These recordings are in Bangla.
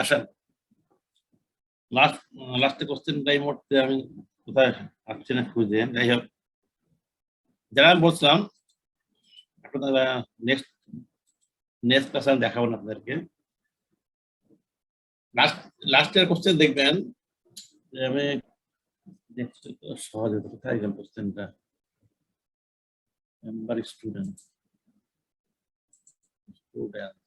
আসেন লাস্টে কোশ্চেনটা এই মুহূর্তে আমি কোথায় আসছি না খুঁজে, যাই হোক যারা আমি বলছিলাম নেক্সট নেক্সট ক্লাস আমি দেখাবো না আপনাদেরকে। লাস্টের কোশ্চেন দেখবেন যে আমি সহজ হতো, কোথায় গেল কোশ্চেনটা? মেম্বার স্টুডেন্ট স্টুডেন্ট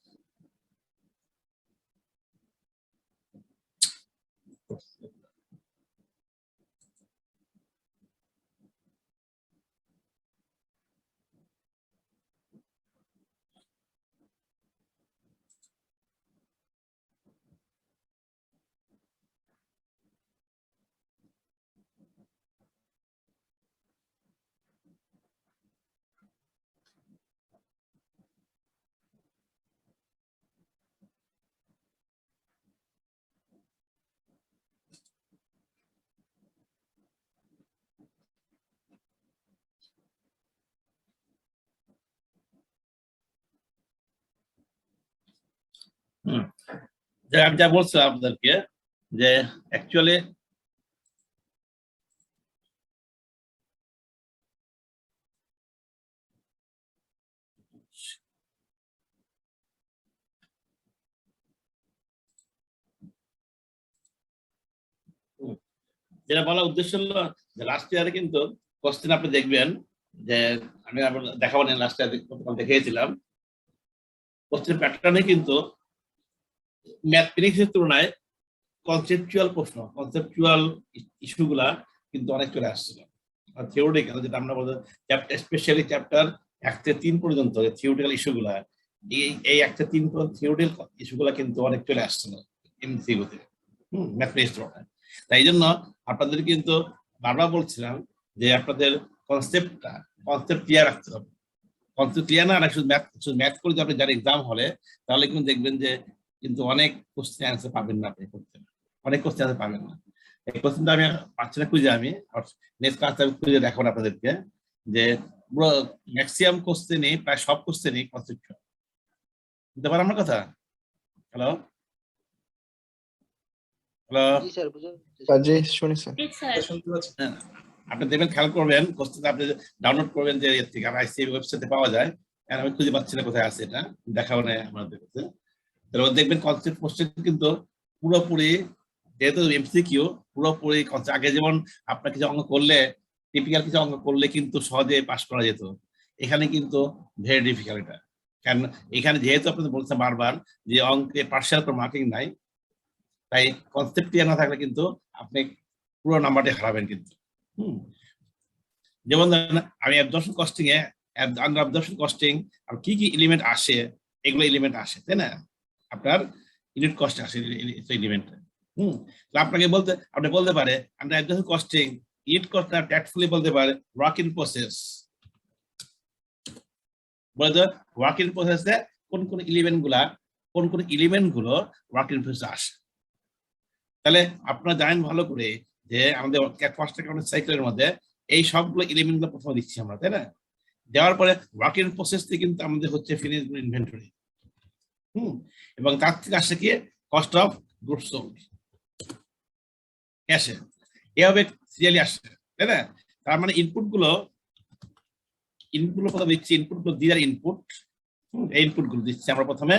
আমি যা বলছিলাম আপনাদেরকে যে অ্যাকচুয়ালি যেটা বলার উদ্দেশ্য হলো যে লাস্ট ইয়ারে কিন্তু কোশ্চেন আপনি দেখবেন যে আমি দেখাবো না, লাস্ট ইয়ার দেখিয়েছিলাম কোশ্চেন প্যাটার্নে কিন্তু ম্যাথমেটিক্সের তুলনায় কনসেপচুয়াল প্রশ্ন, কনসেপচুয়াল ইস্যুগুলা কিন্তু অনেক চলে আসছিল। আর থিওরিটিক্যাল যেটা আমরা বলতে স্পেশালি চ্যাপ্টার 1 থেকে 3 পর্যন্ত থিওরিটিক্যাল ইস্যুগুলা, এই 1 থেকে 3 পর্যন্ত থিওরিটিক্যাল ইস্যুগুলা কিন্তু অনেক চলে আসছিল এমসিকিউতে, ম্যাথমেটিক্স তুলনায়। তাই জন্য আপনাদের কিন্তু বারবার বলছিলাম যে আপনাদের কনসেপ্ট ক্লিয়ার রাখতে হবে। কনসেপ্ট ক্লিয়ার না শুধু ম্যাথ করে যদি আপনি যার এক্সাম হলে, তাহলে কিন্তু দেখবেন যে কিন্তু অনেক কোশ্চেন অ্যান্সার পাবেন না, আপনি করতে অনেক কোশ্চেন অ্যান্সার পাবেন না। এই কোশ্চেনটা আমি পাচ্ছি না খুঁজে, আমি নেক্সট ক্লাসে আমি খুঁজে দেখাবো আপনাদেরকে যে পুরো ম্যাক্সিমাম কোশ্চেনই, প্রায় সব কোশ্চেনই কনসেপ্টুয়াল। বুঝতে পারেন আমার কথা? হ্যালো জি শুনি স্যার। হ্যাঁ, আপনি দেখবেন, খেয়াল করবেন কোশ্চেন আপনি ডাউনলোড করবেন যে এর থেকে, আমার আইসিএবি ওয়েবসাইটে পাওয়া যায়, আর আমি খুঁজে পাচ্ছি না কোথায় আছে, এটা দেখাও না আমাদের কাছে। তাহলে দেখবেন কনসেপ্ট কোশ্চেন কিন্তু পুরোপুরি, যেহেতু এমসিকিউ পুরোপুরি আগে যেমন আপনার কিছু অঙ্ক করলে, টিপিক্যাল কিছু অঙ্ক করলে কিন্তু সহজে পাস করা যেত, এখানে কিন্তু ভেরি ডিফিকাল্ট এটা। কারণ এখানে যেহেতু আপনাদের বলছে বারবার যে অঙ্কে পার্সিয়াল কোনো মার্কিং নাই, তাই কনসেপ্ট ক্লিয়ার না থাকলে কিন্তু আপনি পুরো নাম্বারটি হারাবেন কিন্তু। যেমন আমি অ্যাবজর্পশন কস্টিং এ, আন্ডার অ্যাবজর্পশন কস্টিং আর কি কি এলিমেন্ট আসে, এগুলো এলিমেন্ট আসে, তাই না? আপনার ইউনিট কস্ট আসে এলিমেন্ট। আপনাকে আপনি বলতে পারে under absorption costing unit cost না, ট্যাক্টফুলি বলতে পারে ওয়ার্ক ইন প্রসেস, বলে ওয়ার্ক ইন প্রসেসে কোন কোন এলিমেন্ট গুলো ওয়ার্ক ইন প্রসেসে আসে। তাহলে আপনারা জানেন ভালো করে যে আমাদের কস্ট অ্যাকাউন্টিং সাইকেলের মধ্যে এই সবগুলো এলিমেন্ট গুলো প্রথমে দিচ্ছি আমরা, তাই না? দেওয়ার পরে ওয়ার্ক ইন প্রসেস থেকে কিন্তু আমাদের হচ্ছে ফিনিশড ইনভেন্টরি, এবং তার থেকে আসে কি কস্ট অফ গুডস সোল্ড, আসে এভাবে সিরিয়ালি আসে, তাই না? তার মানে ইনপুট গুলো প্রথমে দিচ্ছি, ইনপুট গুলো দিয়ে ইনপুট, এই ইনপুট গুলো দিচ্ছি আমরা প্রথমে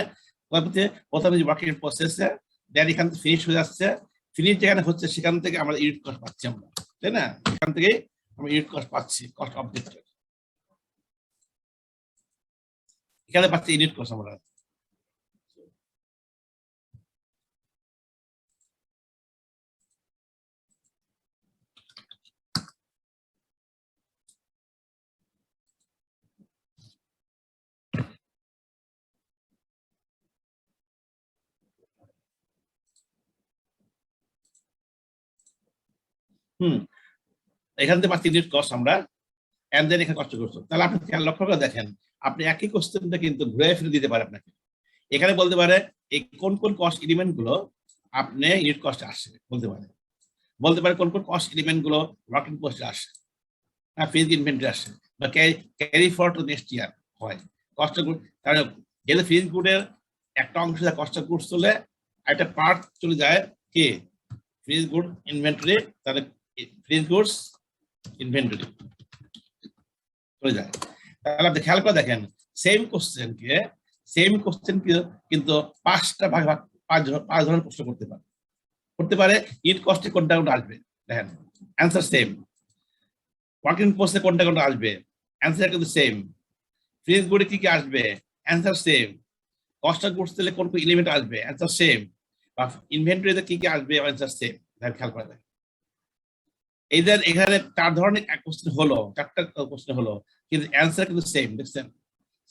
ওয়ার্ক ইন প্রসেসে, দেন এখান থেকে ফিনিশ হয়ে যাচ্ছে, ফিনিশ যেখানে হচ্ছে সেখান থেকে আমরা ইউনিট কস্ট পাচ্ছি আমরা, তাই না? এখান থেকে আমরা ইউনিট কস্ট পাচ্ছি, কস্ট অবজেক্টের এখানে পাচ্ছি ইউনিট কস্ট আমরা। এখান থেকে পাচ্ছি ইউনিট কস্ট আমরা, এন্ড দেন এখানে কষ্ট করছো। তাহলে আপনি লক্ষ্য করে দেখেন, আপনি একই কোশ্চেনটা কিন্তু ঘুরে ফিরে দিতে পারে আপনাকে। এখানে বলতে পারে এই কোন কোন কস্ট এলিমেন্ট গুলো আপনি ইউনিট কস্ট আসে বলতে পারে, বলতে পারে কোন কোন কস্ট এলিমেন্ট গুলো ওয়ার্কিং পোস্টে আসে, ফিজিক ইনভেন্টরি আসে, বা carry forward to next year হয়। কস্ট গুড, কারণ যেহেতু ফিজিক গুডের একটা অংশ কস্ট গুডস চলে, একটা পার্ট চলে যায় কি ফিজিক গুড ইনভেন্টরি, তাহলে ফিজিক গুডস ইনভেন্টরি চলে যায়। তাহলে আপনি খেয়াল করে দেখেন সেম কোশ্চেন কিন্তু পাঁচটা ভাগ পাঁচ ধরনের প্রশ্ন করতে পারে। ইট কস্টে কোনটা কোনটা আসবে, দেখেন অ্যান্সার সেম। ওয়ার্কিং পোস্টে কোনটা কোনটা আসবে, অ্যান্সার কিন্তু সেম। ফিনিশ গুডে কি কি আসবে, answer same. Cost of goods দিলে কোন কোন এলিমেন্ট আসবে, অ্যান্সার সেম। বা ইনভেন্টরিতে কি কি আসবে, অ্যান্সার সেম। খেয়াল করে দেখেন এইদের এখানে 4 ধরনের কোশ্চেন হলো, 4টা কোশ্চেন হলো, কিন্তু অ্যান্সার কিন্তু সেম। দেখছেন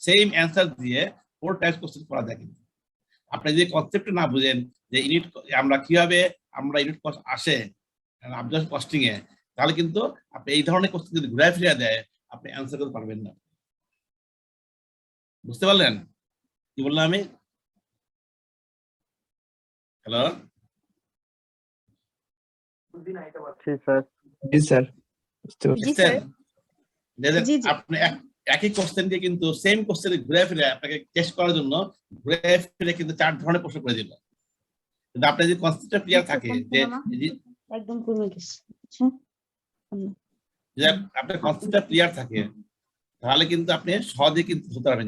সেম অ্যান্সার দিয়ে 4 টাইপস কোশ্চেন করা যায়। কিন্তু আপনি যদি কনসেপ্ট না বুঝেন যে ইউনিট আমরা কিভাবে ইউনিট কস্ট আসে অবজেক্ট কস্টিং এ, তাহলে কিন্তু আপনি এই ধরনের কোশ্চেন যদি ঘুরে ফিরে দেয় আপনি অ্যান্সার করতে পারবেন না। বুঝতে পারলেন কি বললাম আমি? হ্যালো, আপনি একই কোশ্চেন দিয়ে কিন্তু সেম কোশ্চেন ঘুরে ফিরে আপনাকে টেস্ট করার জন্য ঘুরে ফিরে কিন্তু 4 ধরনের প্রশ্ন করে দিল। কিন্তু আপনার যদি কনসেপ্টটা ক্লিয়ার থাকে যে একদম কমে গেছে, যে আপনার কনসেপ্টটা ক্লিয়ার থাকে, তাহলে কিন্তু আপনি সহজে কিন্তু ধরতে পারবেন।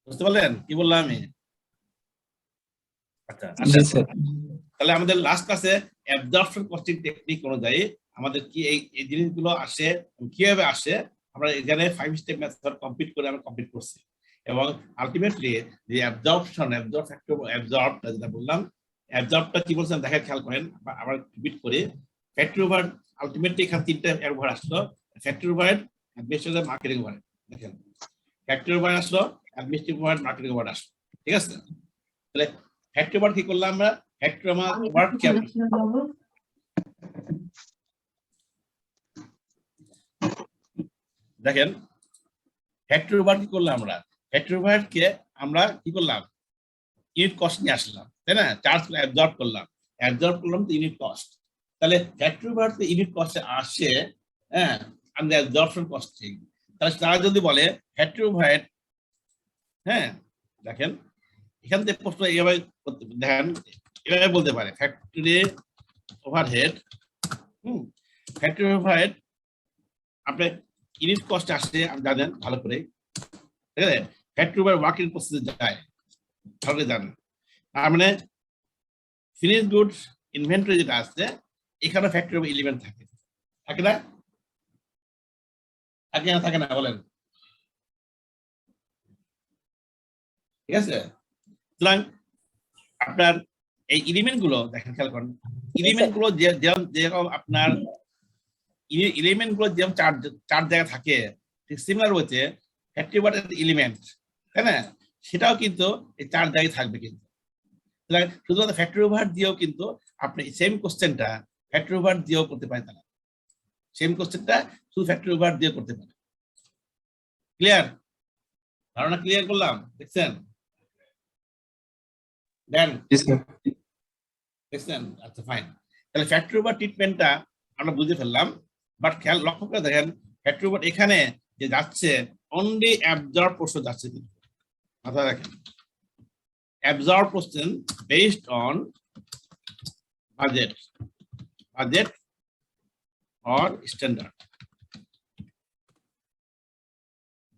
বুঝতে পারলেন কি বললাম আমি? আচ্ছা, তাহলে আমাদের লাস্ট ক্লাসে অ্যাবজর্পশন কস্টিং টেকনিক অনুযায়ী আমাদের কি এই জিনিসগুলো আসে, কিভাবে আসে, আমরা এখানে 5 স্টেপ মেথড কমপ্লিট করছি। এবং আলটিমেটলি যে অ্যাবজর্বটা যেটা বললাম, অ্যাবজর্বটা কি বলছেন দেখেন, খেয়াল করেন আবার রিপিট করে। ফ্যাক্টরি ওভার আলটিমেটলি এখানে 3টা ওভার আসলো, factory over, administrative, marketing over. দেখেন ফ্যাক্টরি ওভার আসলো, অ্যাডমিনিস্ট্রেটিভ ওভার, মার্কেটিং ওভার আসলো, ঠিক আছে? তাহলে ফ্যাক্টরি ওভার কি করলাম আমরা, ফ্যাক্টরি ওভার কি দেখেন ফ্যাক্টরি ওভার কি করলাম আমরা, ফ্যাক্টরি ওভার কে আমরা কি করলাম ইউনিট কস্ট নিয়ে আসলাম, তাই না? চার্জ অ্যাবজর্ব করলাম তো ইউনিট কস্ট। তাহলে ফ্যাক্টরি ওভার তো ইউনিট কস্টে আসে, হ্যাঁ, আমরা অ্যাবজর্পশন কস্টিং। তাহলে তারা যদি বলে ফ্যাক্টরি ওভারহেড, হ্যাঁ দেখেন এখান থেকে প্রশ্ন এইভাবে দেখেন, এভাবে বলতে পারে ফ্যাক্টরি ওভারহেড, ফ্যাক্টরি ওভারহেড আপনি ইউনিট কস্ট আসে আপনি জানেন ভালো করে, ঠিক আছে? ফ্যাক্টরি ওভার ওয়ার্কিং প্রসেসে যায়, ভালো জানেন। তার মানে ফিনিশ গুডস ইনভেন্টরি যেটা আছে এখানে ফ্যাক্টরি ওভার এলিমেন্ট থাকে না? থাকে না বলেন, ঠিক আছে? সুতরাং আপনার এই এলিমেন্ট গুলো দেখেন, খেয়াল করেন এলিমেন্ট গুলো যেরকম আপনার এলিমেন্ট গুলো যেমন চার জায়গায় থাকে, ঠিক সিমিলার হচ্ছে ফ্যাক্টরি ওভার এলিমেন্ট, তাই না? সেটাও কিন্তু এই 4 জায়গায় থাকবে। কিন্তু শুধুমাত্র ফ্যাক্টরি ওভার দিয়েও কিন্তু আপনি সেম কোশ্চেনটা ফ্যাক্টরি ওভার দিয়েও করতে পারেন, তারা সেম কোশ্চেনটা শুধু ফ্যাক্টরি ওভার দিয়ে করতে পারে। ক্লিয়ার? ধারণা ক্লিয়ার করলাম? দেখছেন? দেখছেন? আচ্ছা ফাইন। তাহলে ফ্যাক্টরি ওভার ট্রিটমেন্টটা আমরা বুঝে ফেললাম, বাট খেয়াল লক্ষ্য করে দেখেন ফ্যাক্টরি ওভার এখানে যে যাচ্ছে অনলি অ্যাবজর্ব প্রশ্ন যাচ্ছে, কিন্তু মাথায় রাখেন absorb question based on budget or standard.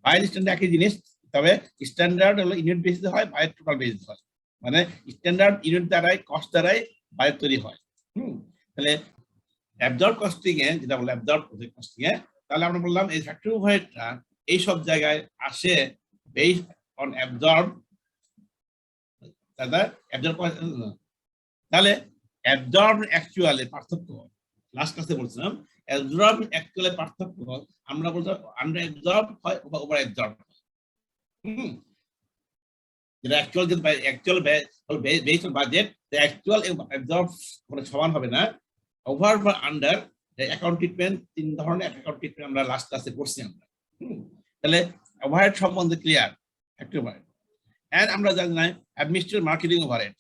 বাইরের স্ট্যান্ডার্ড একই জিনিস, তবে স্ট্যান্ডার্ড হলো ইউনিট বেসিস হয়, বাইরের টোটাল বেসিস হয়। মানে স্ট্যান্ডার্ড ইউনিট দ্বারাই কস্ট দ্বারাই বাইরে তৈরি হয়। তাহলে অ্যাবজর্ব কস্টিং এ যেটা বলে অ্যাবজর্ব কস্টিং এ, তাহলে আমরা বললাম এই ফ্যাক্টরি ওভারহেডটা এই সব জায়গায় আসে বেসড অন অ্যাবজর্ব। তাহলে অ্যাবজর্ব অ্যাকচুয়ালের পার্থক্য লাস্ট ক্লাসে বলছিলাম, অ্যাবজর্ব অ্যাকচুয়ালের পার্থক্য আমরা বলতে আন্ডার অ্যাবজর্ব হয় বা ওভার অ্যাবজর্ব। যেটা actual based on budget, actual এবং অ্যাবজর্ব মানে সমান হবে না। ওভার বা আন্ডার অ্যাকাউন্ট ট্রিটমেন্ট, 3 ধরনের অ্যাকাউন্ট ট্রিটমেন্ট আমরা লাস্ট ক্লাসে করছি আমরা। তাহলে ওভারহেড সম্বন্ধে ক্লিয়ার, ফ্যাক্টরি ওভারহেড। এন্ড আমরা জানি না administrative marketing overhead.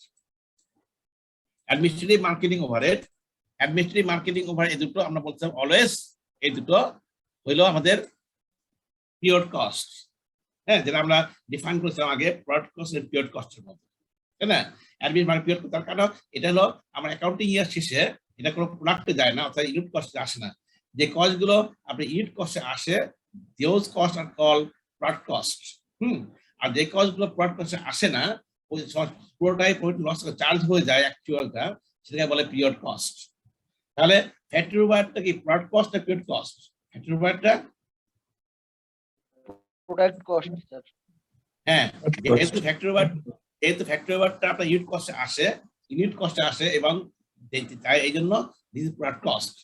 Administrative marketing overhead, administrative marketing overhead, এই দুটো আমরা বলছিলাম অলওয়েজ এই দুটো হইলো আমাদের পিরিয়ড কস্ট। হ্যাঁ, যেটা আমরা ডিফাইন করেছিলাম আগে প্রোডাক্ট কস্ট এর পিরিয়ড কস্টের মধ্যে, তাই না? অ্যাডমিন মানে পিরিয়ড, তার কারণ এটা হলো আমার অ্যাকাউন্টিং ইয়ার শেষে এটা কোনো প্রোডাক্টে যায় না, অর্থাৎ ইউনিট কস্টে আসে না। যে কস্টগুলো আপনি ইউনিট কস্টে আসে, those costs are called product cost। আর যে কস্টগুলো প্রোডাক্ট কস্টে আসে না, ওই পুরোটাই প্রফিট লস চার্জ হয়ে যায় অ্যাকচুয়ালটা, সেটাকে বলে পিরিয়ড কস্ট। তাহলে ফ্যাক্টরি ওভারহেডটা কি প্রোডাক্ট কস্ট না পিরিয়ড কস্ট? ফ্যাক্টরি ওভারহেডটা প্রোডাক্ট কস্ট স্যার। হ্যাঁ, যেহেতু ফ্যাক্টরি ওভারটা আপনার ইউনিট কস্টে আসে, এবং তাই এই জন্য দিস ইজ প্রোডাক্ট কস্ট।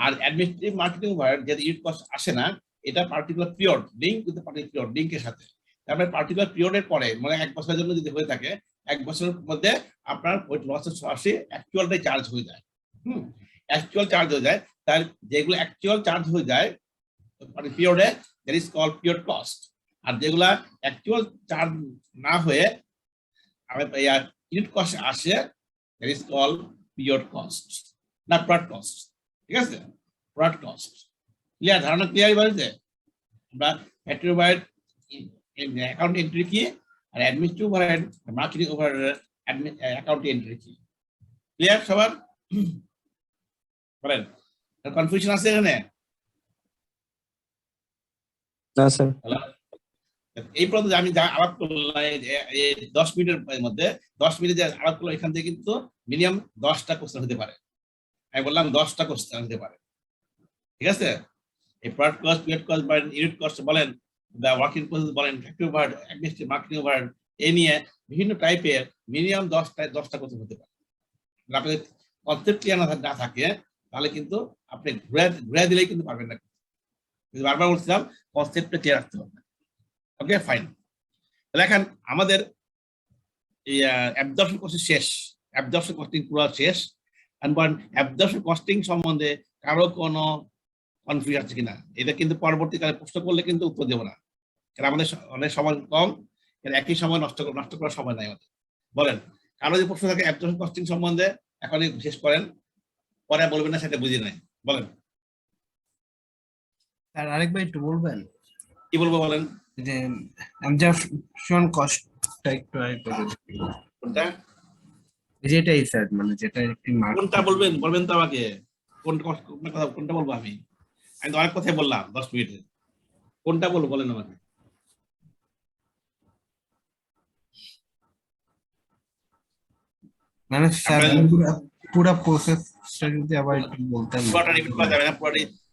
আর অ্যাডমিনিস্ট্রেটিভ মার্কেটিং ওভারহেড যেটা ইউনিট কস্ট আসে না, এটা particular period link with particular period লিঙ্কের সাথে। তারপরে পার্টিকুলার পিরিয়ডের পরে মানে 1 বছরের জন্য যদি হয়ে থাকে, 1 বছরের মধ্যে আপনার ওই লসের সরাসরি অ্যাকচুয়ালটাই চার্জ হয়ে যায়। অ্যাকচুয়াল চার্জ হয়ে যায়, তার যেগুলো অ্যাকচুয়াল চার্জ হয়ে যায় পিরিয়ডে, that is called period cost. আর যেগুলা অ্যাকচুয়াল চার্জ না হয়ে ইউনিট কস্ট আসে, that is called period cost, না প্রোডাক্ট কস্ট। ঠিক আছে, প্রোডাক্ট কস্ট ক্লিয়ার? ধারণা ক্লিয়ার বলছে? আমরা ফ্যাক্টরি ওভারহেড অ্যাকাউন্ট এন্ট্রি কি, আর administrative overhead marketing overhead account entry কি? ক্লিয়ার সবার? বলেন, কনফিউশন আছে এখানে? না স্যার। এই পর্যন্ত আমি যা আলাপ করলাম 10 মিনিটের মধ্যে, 10 মিনিট যে আলাপ করলাম, এখান থেকে কিন্তু মিনিমাম 10টা কোশ্চেন হতে পারে। আমি বললাম 10টা কোশ্চেন হতে পারে। ঠিক আছে, এই প্রোডাক্ট কস্ট, পিরিয়ড কস্ট বলেন, ইউনিট কস্ট বলেন, বা ওয়ার্কিং প্রসেস বলেন, factory overhead, administrative marketing overhead, এই নিয়ে বিভিন্ন টাইপের মিনিমাম 10টা কোশ্চেন হতে পারে। আপনাদের কনসেপ্ট ক্লিয়ার না থাকে তাহলে কিন্তু আপনি ঘুরে দিলেই কিন্তু পারবেন না। বারবার বলছিলাম কনসেপ্টটা ক্লিয়ার রাখতে হবে। Okay fine. তাহলে এখন আমাদের এই অ্যাবজর্পশন কস্টিং শেষ, অ্যাবজর্পশন কস্টিং পুরো শেষ। অ্যাবজর্পশন কস্টিং সম্বন্ধে কারো কোনো কনফিউশন আছে কিনা, এটা কিন্তু পরবর্তীকালে প্রশ্ন করলে কিন্তু উত্তর দেবো না, কারণ আমাদের অনেক সময় কম, একই সময় নষ্ট করার সময় নাই আমাদের। বলেন, কারো যে প্রশ্ন থাকে অ্যাবজর্পশন কস্টিং সম্বন্ধে এখনই শেষ করেন, পরে বলবেন না সেটা বুঝি নাই। বলেন স্যার, আরেকবার একটু বলবেন? কি বলবো বলেন? যে অ্যাবজর্পশন কস্টটা একটু আরেকবার কোনটা? যেটাই স্যার, মানে যেটা একটি কোনটা বলবেন তো আমাকে, কোনটা বলবো? আমি তো অনেক কথাই বললাম 10 মিনিটে, কোনটা বলবো বলেন আমাকে। মানে স্যার পুরো প্রসেসটা যদি আবার একটু বলতেন। পুরোটা রিপিট করা যাবে না,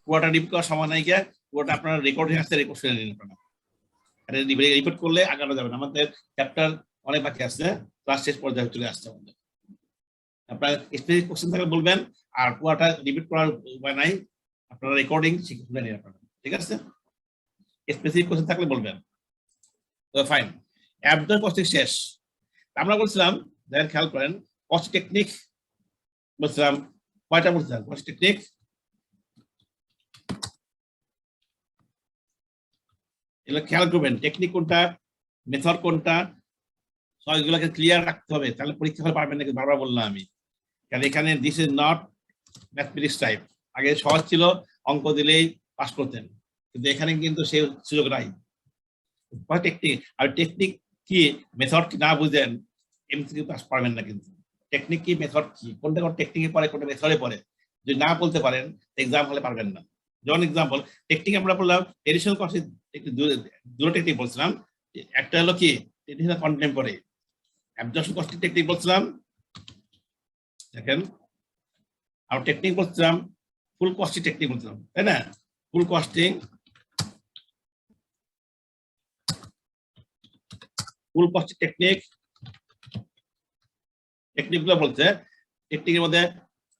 পুরোটা রিপিট করার সময় নাই, গিয়ে পুরোটা আপনার রেকর্ড হয়ে আসছে, রেকর্ড শুনে নিন আপনারা। রিপিট করলে আগানো যাবে না, আমাদের চ্যাপ্টার অনেক বাকি আছে, ক্লাস শেষ পর্যায়ে চলে আসছে আমাদের। আপনার স্পেসিফিক কোশ্চেন থাকলে বলবেন, আর পুরোটা রিপিট করার উপায় নাই, আপনারা রেকর্ডিং শিখে নিন আপনারা। ঠিক আছে, স্পেসিফিক কোশ্চেন থাকলে বলবেন। তো ফাইন, অ্যাবজর্পশন কস্টিং শেষ। আমরা বলছিলাম, দেখেন খেয়াল করেন, কস্ট টেকনিক বলছিলাম, কয়টা বলছিলাম কস্ট টেকনিক? এগুলো খেয়াল করবেন, টেকনিক কোনটা, মেথড কোনটা, সবগুলোকে ক্লিয়ার রাখতে হবে, তাহলে পরীক্ষা হলে পারবেন নাকি। বারবার বললাম আমি, কারণ এখানে this is not mathematics type. আগে সহজ ছিল, অঙ্ক দিলেই পাস করতেন, কিন্তু এখানে কিন্তু সেই সুযোগ নাই। টেকনিক, আর টেকনিক কি মেথড কি না বুঝেন এমসিকিউ পাস পারবেন না। কিন্তু টেকনিক কি মেথড কি, কোনটা কোন টেকনিকে পড়ে, কোনটা মেথডে পড়ে, যদি না বলতে পারেন এক্সাম হলে পারবেন না। যেমন এক্সাম্পল, টেকনিক আমরা বললাম ট্রেডিশনাল কস্টিং, দুটো টেকনিক বলছিলাম। একটা হলো কি traditional contemporary, absorption costing technique বলছিলাম দেখেন, আর টেকনিক বলছিলাম ফুল কস্টিং টেকনিক বলছিলাম, তাই না? ফুল কস্টিং, ফুল কস্টিং টেকনিকগুলো বলছে। টেকনিকের মধ্যে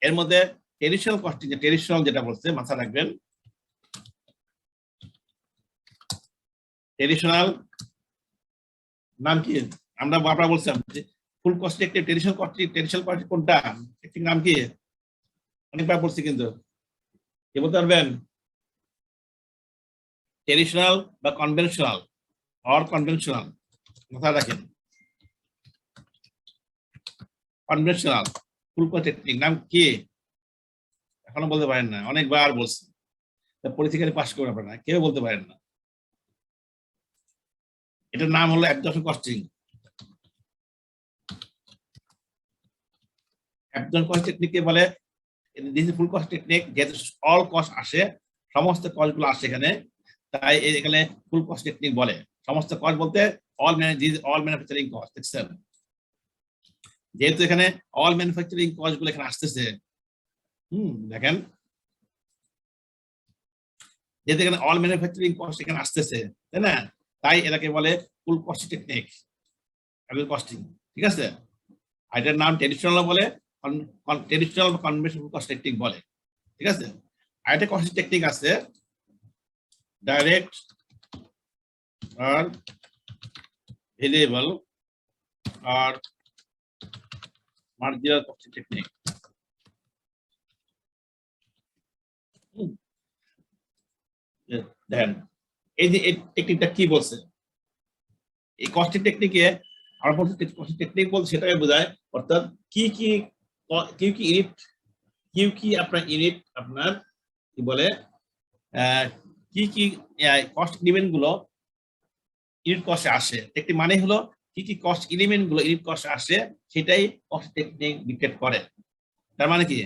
এর মধ্যে ট্রেডিশনাল কস্টিং, ট্রেডিশনাল যেটা বলছে মাথায় রাখবেন, ট্রেডিশনাল নাম কি আমরা বারবার বলছিলাম, ফুল কস্টিং একটা ট্রেডিশনাল কস্টিং কোনটা, টেকনিক নাম কি অনেকবার বলছি, কিন্তু কি বলতে পারবেন? ট্রেডিশনাল বা কনভেনশনাল, অর কনভেনশনাল, মাথায় রাখেন। কনভেনশনাল, ফুল কস্ট টেকনিক নাম কি এখনো বলতে পারেন না, অনেকবার বলছি, পরীক্ষায় পাস করতে পারে না, কেউ বলতে পারেন না। এটার নাম হলো অ্যাবজর্পশন কস্টিং। অ্যাবজর্পশন কস্ট টেকনিককে বলে ফুল কস্ট টেকনিক, যেহেতু অল কস্ট আসে, সমস্ত কস্ট গুলো আসে এখানে, তাই এখানে ফুল কস্ট টেকনিক বলে। সমস্ত কস্ট বলতে অল ম্যানুফ্যাকচারিং কস্ট, দেখছেন? যেহেতু এখানে অল ম্যানুফ্যাকচারিং কস্ট গুলো এখানে আসতেছে, দেখেন, যেহেতু এখানে অল ম্যানুফ্যাকচারিং কস্ট এখানে আসতেছে, তাই না, তাই এটাকে বলে ফুল কস্ট টেকনিক, কস্টিং, ঠিক আছে? আর এটার নাম ট্রেডিশনাল বলে, ট্রেডিশনাল বা কনভেনশনাল কস্ট টেকনিক বলে, ঠিক আছে? আর একটা কস্ট টেকনিক আছে ডাইরেক্ট আর ভেরিয়েবল আর মার্জিনাল কস্ট টেকনিক। দেখেন এই যে এই টেকনিকটা কি বলছে, এই কস্টিং টেকনিকে আমরা বলছি কস্টিং টেকনিক বলতে সেটাকে বোঝায়, অর্থাৎ কি কি ইউনিট, কি আপনার ইউনিট, আপনার কি বলে কি কস্ট এলিমেন্ট গুলো ইউনিট কস্টে আসে। একটি মানে হলো কি কস্ট এলিমেন্ট গুলো ইউনিট কস্টে আসে, সেটাই কস্ট টেকনিক ডিক্টেট করে। তার মানে কি,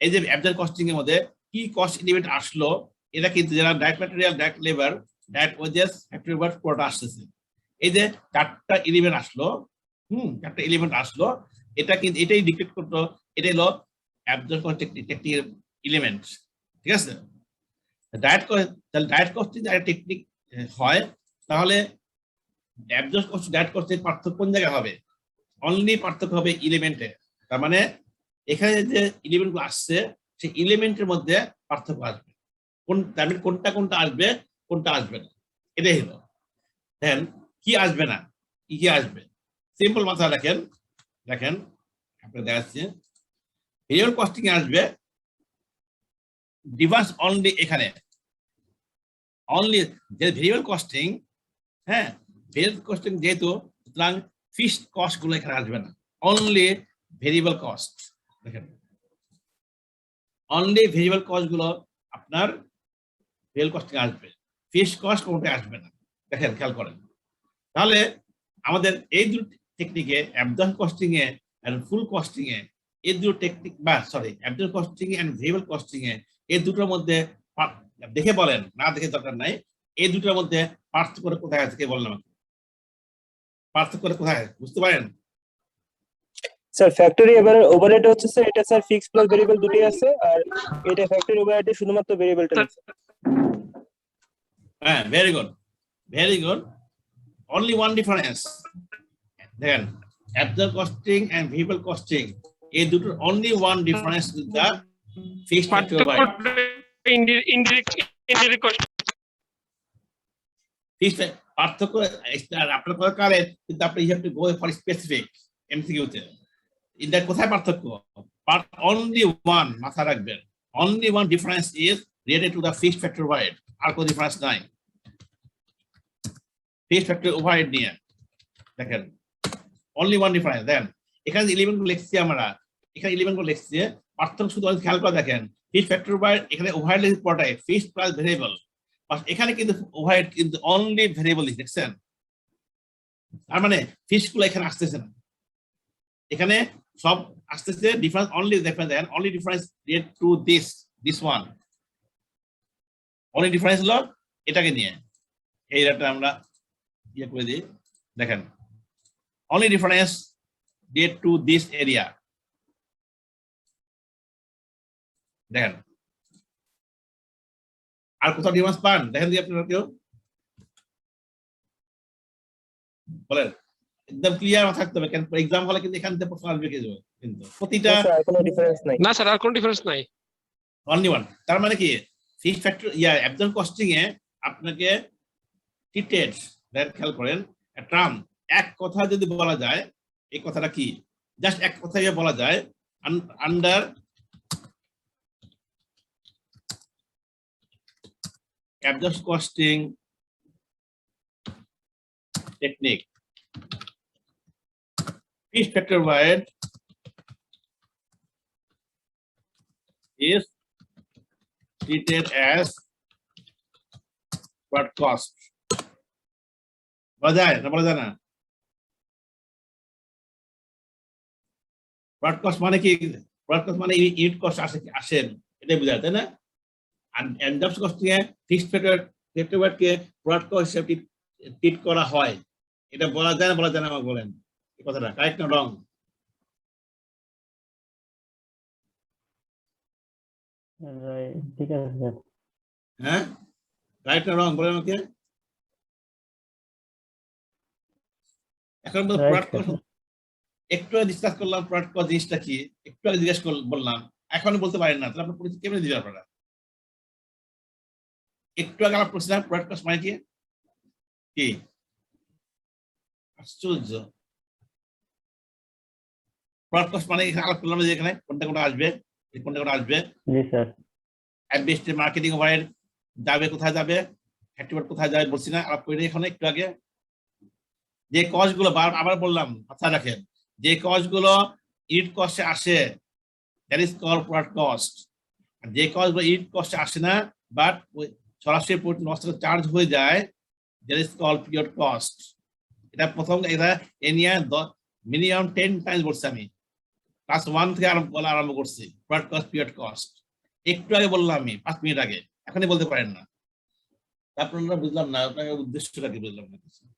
এই যে অ্যাবজর্ব কস্টিং এর মধ্যে কি কস্ট এলিমেন্ট আসলো, এটা কিন্তু যারা direct material, direct labour, direct wages, factory overhead পুরোটা আসতেছে। এই যে চারটা এলিমেন্ট আসলো, চারটা এলিমেন্ট আসলো, এটা কিন্তু এটাই ডিক্টেট করতো, এটাই হলো অ্যাবজর্ব কস্ট টেকনিক এলিমেন্ট, ঠিক আছে? ডাইরেক্ট কস্টিং একটা টেকনিক হয়, তাহলে অ্যাবজর্ব কস্ট ডাইরেক্ট কস্টের পার্থক্য কোন জায়গায় হবে? অনলি পার্থক্য হবে এলিমেন্টে। তার মানে এখানে যে এলিমেন্ট গুলো আসছে, সেই এলিমেন্টের মধ্যে পার্থক্য আসবে, কোনটা কোনটা আসবে, কোনটা আসবে না, এটাই হলো। দেন কি আসবে না, কি আসবে, সিম্পল মাথা রাখেন, দেখেন আপনাকে দেখাচ্ছি। ভেরিয়েবল কস্টিং এ আসবে ডিফারেন্স অনলি, এখানে অনলি যে ভেরিয়েবল কস্টিং, হ্যাঁ, ভেরিয়েবল কস্টিং যেহেতু, সুতরাং ফিক্সড কস্ট গুলো এখানে আসবে না, অনলি ভেরিয়েবল কস্ট। দেখেন অনলি ভেরিয়েবল কস্ট গুলো আপনার ভেরিয়েবল কস্টিং আসবে, ফিক্সড কস্ট কোনটা আসবে না। দেখেন খেয়াল করেন, তাহলে আমাদের এই দুটো টেকনিকে, অ্যাবজর্ব কস্টিং এ আর ফুল কস্টিং এ, এই দুটো টেকনিক, বা sorry, absorb costing and variable costing এ, এই দুটোর মধ্যে দেখে বলেন, না দেখে দরকার নাই, এই দুটোর মধ্যে পার্থক্য কোথায় আছে, কে বলেন আমাকে, পার্থক্য কোথায় বুঝতে পারেন? স্যার ফ্যাক্টরি ওভারহেড হচ্ছে স্যার, এটা স্যার ফিক্স প্লাস ভেরিয়েবল দুটোই আছে, আর এটা ফ্যাক্টরি ওভারহেডে শুধুমাত্র ভেরিয়েবলটা আছে। হ্যাঁ, very good, very good. Only one difference, দেখেন absorb costing and variable costing, এই দুটোর only one difference is the fixed factory overhead. পার্থক্য আপনার কথা কারেন্ট, কিন্তু আপনি you have to go for specific এমসিকিউতে। এটা কোথায় পার্থক্য? অনলি ওয়ান, মাথা রাখবেন, only one difference is related to the fixed factory overhead, আর কোনো ডিফারেন্স নাই ফিক্সড ফ্যাক্টরি ওভারহেড নিয়ে। দেখেন অনলি ওয়ান ডিফারেন্স। দেন এখানে এলিমেন্ট গুলো লিখছি আমরা, এখানে এলিমেন্ট গুলো লিখছি, পার্থক্য শুধু খেয়াল করে দেখেন, ফিক্সড ফ্যাক্টরি ওভারহেড এখানে ওভারহেড লিখে পড়ায় ফিক্সড প্লাস ভেরিয়েবল, এখানে কিন্তু ওভারহেড কিন্তু অনলি ভেরিয়েবল লিখছেন, তার মানে ফিক্সড গুলো এখানে আসতেছে না, এখানে সব আসতেছে ডিফারেন্স অনলি, দেখেন only difference related to this one, only difference হলো এটাকে নিয়ে। এই ডাটা আমরা ইয়ে করে দিই, দেখেন only difference related to this area, দেখেন আর কোথাও ডিফারেন্স পান? দেখেন দিয়ে আপনারা কেউ বলেন, একদম ক্লিয়ার থাকতে হবে, কেন এক্সাম হলে কিন্তু এখান থেকে প্রশ্ন আসবে কিন্তু প্রতিটা স্যার কোনো ডিফারেন্স নাই। না স্যার, আর কোনো ডিফারেন্স নাই, অনলি ওয়ান। তার মানে কি, ফিক্সড ফ্যাক্টর অ্যাবজর্ব কস্টিং এ আপনাকে ট্রিটেড, খেয়াল করেন, টার্ম এক কথা যদি বলা যায়, এই কথাটা কি, জাস্ট এক কথায় বলা যায়, under absorb costing technique, fixed factor overhead is treated as product cost. বলা যায় না, বলা যায় না? প্রোডাক্ট কস্ট মানে কি? প্রোডাক্ট কস্ট মানে ইউনিট কস্ট আসেন, এটাই বোঝায়, তাই না? আর অ্যাডজাস্ট কস্টিং এ ফিক্সড ফ্যাক্টর কে প্রোডাক্ট কস্ট হিসেবে ট্রিট করা হয়, এটা বলা যায় না, বলা যায় না? আমাকে বলেন এই কথাটা কারেক্ট না রং? ঠিক আছে স্যার। হ্যাঁ, রাইট না রং বলেন আমাকে। এখন প্রোডাক্ট কস্ট একটু ডিসকাস করলাম, প্রোডাক্ট কস্ট জিনিসটা কি একটু আগে জিজ্ঞেস বললাম, এখন বলতে পারেন না, তাহলে আপনার পরিচয় কেমনে দিবেন আপনারা? একটু আগে আমার প্রশ্ন, প্রোডাক্ট কস্ট মানে কি? কি আশ্চর্য! প্রোডাক্ট কস্ট মানে এখানে আলাপ করলাম যে এখানে কোনটা কোনটা আসবে, কোনটা কোনটা আসবে। জি স্যার। অ্যাডমিনিস্ট্রেটিভ মার্কেটিং ওভারহেড যাবে, কোথায় যাবে, ফ্যাক্টরি কোথায় যাবে বলছি না, আলাপ করে এখানে একটু আগে। যে কস্ট গুলো আবার বললাম, মাথায় রাখেন, যে কস্ট গুলো ইউনিট কস্টে আসে that is called product cost. আর যে কস্ট গুলো ইউনিট কস্টে আসে না বাট সরাসরি চার্জ হয়ে যায় that is called period cost. এটা প্রথম, এটা এ নিয়ে মিনিমাম 10 টাইমস বলছি আমি, ক্লাস 1 থেকে বলা আরম্ভ করছি প্রোডাক্ট কস্ট, পিরিয়ড কস্ট। একটু আগে বললাম আমি 5 মিনিট আগে, এখনই বলতে পারেন না। আপনারা বুঝলাম না, আপনার উদ্দেশ্যটা কি বুঝলাম না।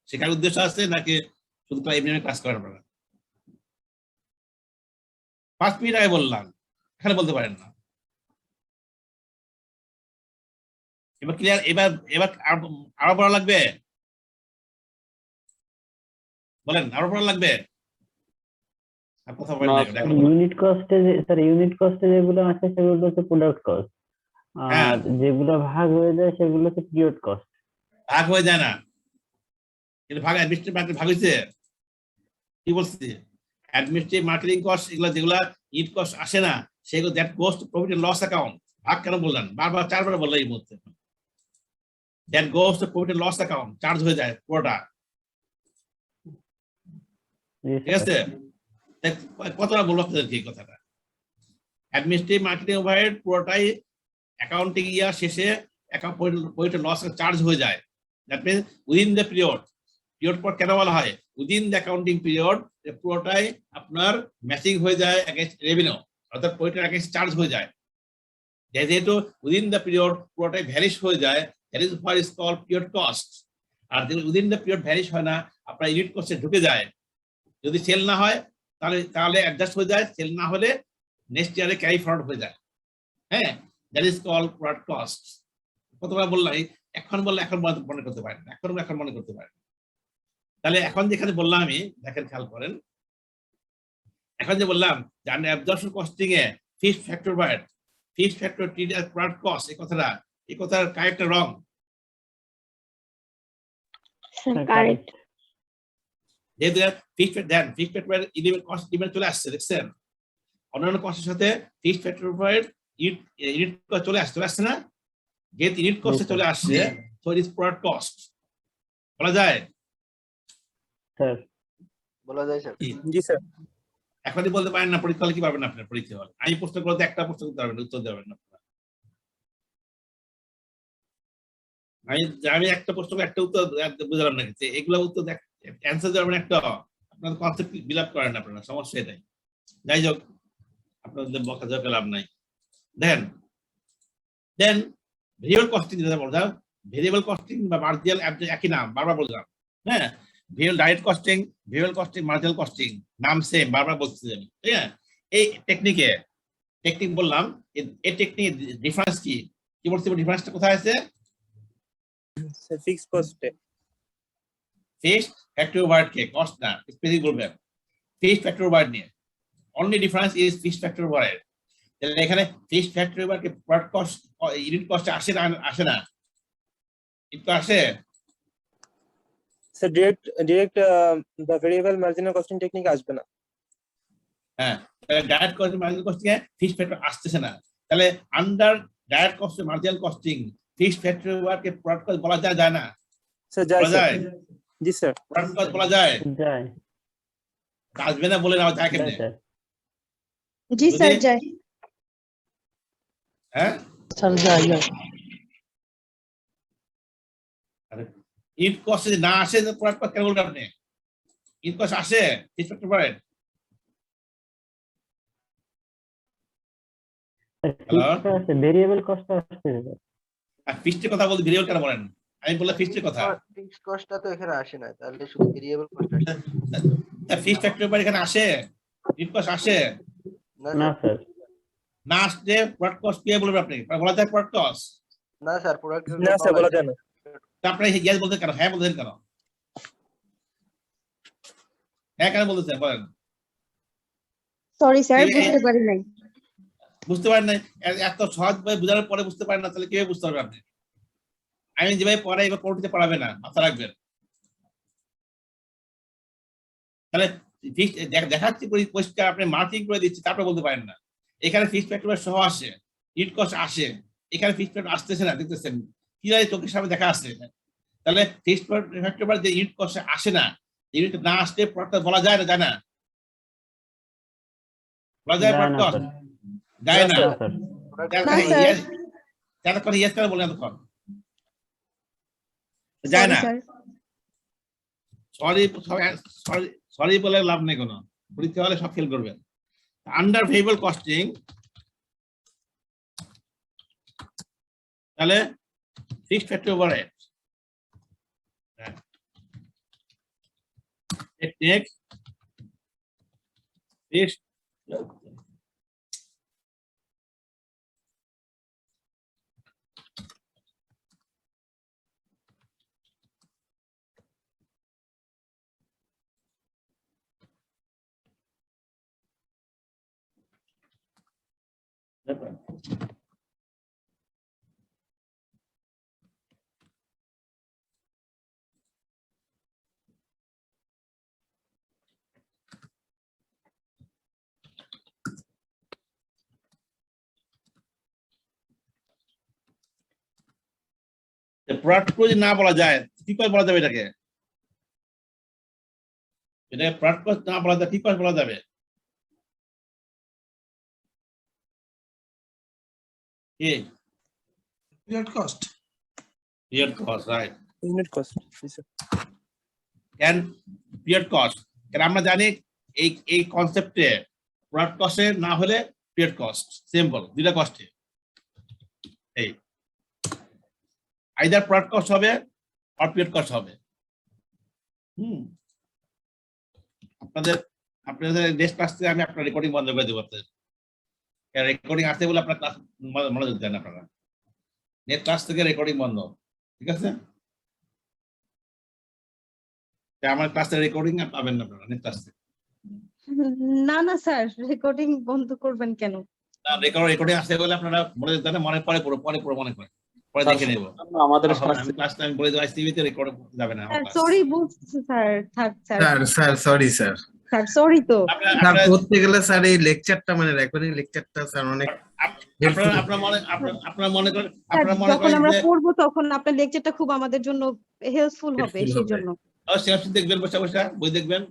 শেখার উদ্দেশ্য আছে নাকি শুধু এমনি ক্লাস করেন আপনারা? 5 মিনিট আগে বললাম, এখানে বলতে পারেন না। এবার ক্লিয়ার? এবার এবার আরো পড়া লাগবে? বলেন, আরো পড়া লাগবে? আর কথা বলেন না, দেখো। ইউনিট কস্টে স্যার, ইউনিট কস্টে যেগুলো আছে সেগুলো হচ্ছে প্রোডাক্ট কস্ট, আর যেগুলো ভাগ হয়ে যায় সেগুলো হচ্ছে পিরিয়ড কস্ট। ভাগ হয়ে যায় না, কিন্তু ভাগ অ্যাডমিনিস্ট্রেটিভ মার্কেটিং ভাগ হয়েছে। কি বলছি? অ্যাডমিনিস্ট্রেটিভ মার্কেটিং কস্ট এগুলো যেগুলো ইট কস্ট আসে না, সেগুলো that goes to profit and loss account. ভাগ কেন বললেন? বারবার 4 বার বললেন এই মুহূর্তে। That goes to profit and loss account, charge হয়ে যায় পুরোটা। ঠিক আছে? কতটা বলবো আপনাদেরকে এই কথাটা? অ্যাডমিনিস্ট্রেটিভ মার্কেটিং ওভারহেড পুরোটাই অ্যাকাউন্টিং ইয়ার শেষে প্রফিট এন্ড লস চার্জ হয়ে যায়। That means within the period. Period পর কেন বলা হয়? উইদিন দ্য অ্যাকাউন্টিং পিরিয়ড পুরোটাই আপনার ম্যাচিং হয়ে যায় এগেইনস্ট রেভিনিউ, অর্থাৎ প্রফিটের এগেইনস্ট চার্জ হয়ে যায়। যেহেতু উইদিন দ্য পিরিয়ড পুরোটাই ভ্যানিশ হয়ে যায়, that is what is called period cost. আর যদি উইদিন দ্য পিরিয়ড ভ্যানিশ হয় না, আপনার ইউনিট কস্টে ঢুকে যায়। যদি সেল না হয় তাহলে অ্যাডজাস্ট হয়ে যায়, সেল না হলে নেক্সট ইয়ারে ক্যারি ফরওয়ার্ড হয়ে যায়। হ্যাঁ, that is called product cost. কতবার বললাম? এখন বললে এখন মনে করতে পারেন, এখন মনে করতে পারেন। তাহলে এখন যেখানে বললাম আমি, দেখেন খেয়াল করেন, এখন যে বললাম যে অ্যাবজর্পশন কস্টিং এ fixed factor overhead, fixed factor treat as product cost, এই কথার কারেক্ট রং? কারেক্ট। যেহেতু fixed factor element cost element চলে আসছে, দেখছেন? অন্যান্য কস্টের সাথে fixed factor overhead unit cost চলে আসছে না? যেহেতু ইউনিট কস্টে চলে আসছে, so it is product cost. বলা যায়? স্যার বলা যায় স্যার। জি স্যার। এখনই বলতে পারেন না, পরীক্ষা হলে কি পারবেন আপনার? পরীক্ষা হলে আমি প্রশ্ন করতে একটা প্রশ্ন করতে পারবেন, উত্তর দেবেন না। আমি একটা প্রশ্ন একটা উত্তর বুঝলাম না, এগুলো উত্তর অ্যান্সার দেবেন একটা, আপনার কনসেপ্ট বিল আপ করেন আপনারা, সমস্যা এটাই। যাই হোক, আপনাদের বকাঝকা লাভ নাই। দেন ভেরিয়েবল কস্টিং যেটা বললাম, ভেরিয়েবল কস্টিং বা মার্জিনাল একই নাম, বারবার বললাম। হ্যাঁ, direct costing, variable costing, marginal costing নাম সেম, বারবার বলছি আমি। ঠিক আছে? এই টেকনিক বললাম, এই টেকনিক ডিফারেন্স কি বলছি? ডিফারেন্সটা কোথায় আছে? ফিক্সড কস্টে। ফিক্সড ফ্যাক্টরি ওভারহেড কে কস্ট না, স্পেসিফিক বলবেন। ফিক্সড ফ্যাক্টরি ওভারহেড নিয়ে only difference is fixed factory overhead. তাহলে এখানে ফিক্সড ফ্যাক্টরি ওভারহেড কে প্রোডাক্ট কস্ট ইউনিট কস্ট আসে না? একটু আসে। Sir direct the variable marginal costing technique আসবে না। হ্যাঁ, তাহলে ডাইরেক্ট কস্ট মার্জিনাল কস্টিং এ ফিক্সড ফ্যাক্টর আসতেছে না। তাহলে under direct cost marginal costing fixed factory overhead কে প্রোডাক্ট কস্ট বলা যায় না? স্যার যায়। জি স্যার। প্রোডাক্ট কস্ট বলা যায়? আসবে না বলে না, যায় কেমনে? জি স্যার যায়। হ্যাঁ স্যার যাই ইট কস্ট যদি না আসে প্রোডাক্ট কস্ট কেন বলবেন আপনি? ইট কস্ট আসে fixed factor overhead. Variable cost আসছে আর ফিক্সড কথা বলতে ভেরিয়েবল কেন বলেন? আমি বললাম ফিক্সড কথা। ফিক্সড কস্টটা তো এখানে আসে না, তাহলে শুধু ভেরিয়েবল কস্ট আসে। ফিক্সড ফ্যাক্টর ওভারহেড এখানে আসে, ইট কস্ট আসে না স্যার। না আসলে প্রোডাক্ট কস্ট কে বলবেন আপনি? বলা যায় প্রোডাক্ট কস্ট? না স্যার, প্রোডাক্ট না স্যার বলা যায় না। আপনি ইয়েস বলতে কেন, হ্যাঁ বলতেন কেন? হ্যাঁ কেন বলতেছেন বলেন? সরি স্যার, বুঝতে পারি নাই। বুঝতে পারেন না? এত সহজ ভাবে বোঝানোর পরে বুঝতে পারেন না, তাহলে কিভাবে বুঝতে পারবেন আপনি? আমি যেভাবে পড়াই এবার পড়তে পারাবে না, মাথা রাখবেন। তাহলে দেখাচ্ছি পরিষ্কার, আপনি মার্কিং করে দিচ্ছি, তারপরে বলতে পারেন না। এখানে ফিক্সড ফ্যাক্টর সহ আসে, ইট কস্ট আসে, এখানে ফিক্সড ফ্যাক্টর আসতেছে না, দেখতেছেন কি হয় চোখের সামনে দেখা আসছে। তাহলে ফিক্সড ফ্যাক্টর যে ইট কস্ট আসে না, ইউনিট না আসলে প্রোডাক্ট বলা যায় না, যায় না? বলা যায় প্রোডাক্ট কস্ট? যায় না। এতক্ষণ ইয়েস করে বলেন, এতক্ষণ যায় না। সরি সরি সরি বলে লাভ নেই কোনো, পরীক্ষা হলে সব ফেল করবেন। আন্ডার ভেরিয়েবল কস্টিং তাহলে fixed factor overhead take fixed product যদি না বলা যায় কি করে বলা যাবে এটাকে? এটাকে প্রোডাক্ট কস্ট না বলা যায় কি করে বলা যাবে? কি period cost. Period cost, right. Unit cost can period cost, কারণ আমরা জানি এই কনসেপ্টে প্রোডাক্ট কস্টে না হলে পিরিয়ড কস্ট, সিম্পল, দুইটা কস্টে এই আইদার প্রোডাক্ট কস্ট হবে আর পিরিয়ড কস্ট হবে। আপনাদের নেক্সট ক্লাস থেকে আমি আপনার রেকর্ডিং বন্ধ করে দেবো। আপনাদের রেকর্ডিং আসতে বলে আপনার ক্লাস মনোযোগ দেন আপনারা। নেক্সট ক্লাস থেকে রেকর্ডিং বন্ধ, ঠিক আছে? আমার ক্লাসের রেকর্ডিং পাবেন না আপনারা নেক্সট ক্লাস থেকে। না না স্যার, রেকর্ডিং বন্ধ করবেন কেন? রেকর্ডিং আসতে বলে আপনারা মনোযোগ দেন, মনে পরে মনে করেন, পরে দেখে নেব। আমাদের ক্লাসটা আমি বলে দেবো, টিভিতে রেকর্ড যাবে না। সরি বুঝছি স্যার, থাক sir. Sir sorry sir. Sir sorry তো। স্যার করতে গেলে স্যার এই লেকচারটা মানে রেকর্ডিং লেকচারটা স্যার অনেক আপনারা মনে করেন যখন আমরা পড়বো তখন আপনার লেকচারটা খুব আমাদের জন্য হেল্পফুল হবে, সেই জন্য। দেখবেন, বসে বসে বই দেখবেন।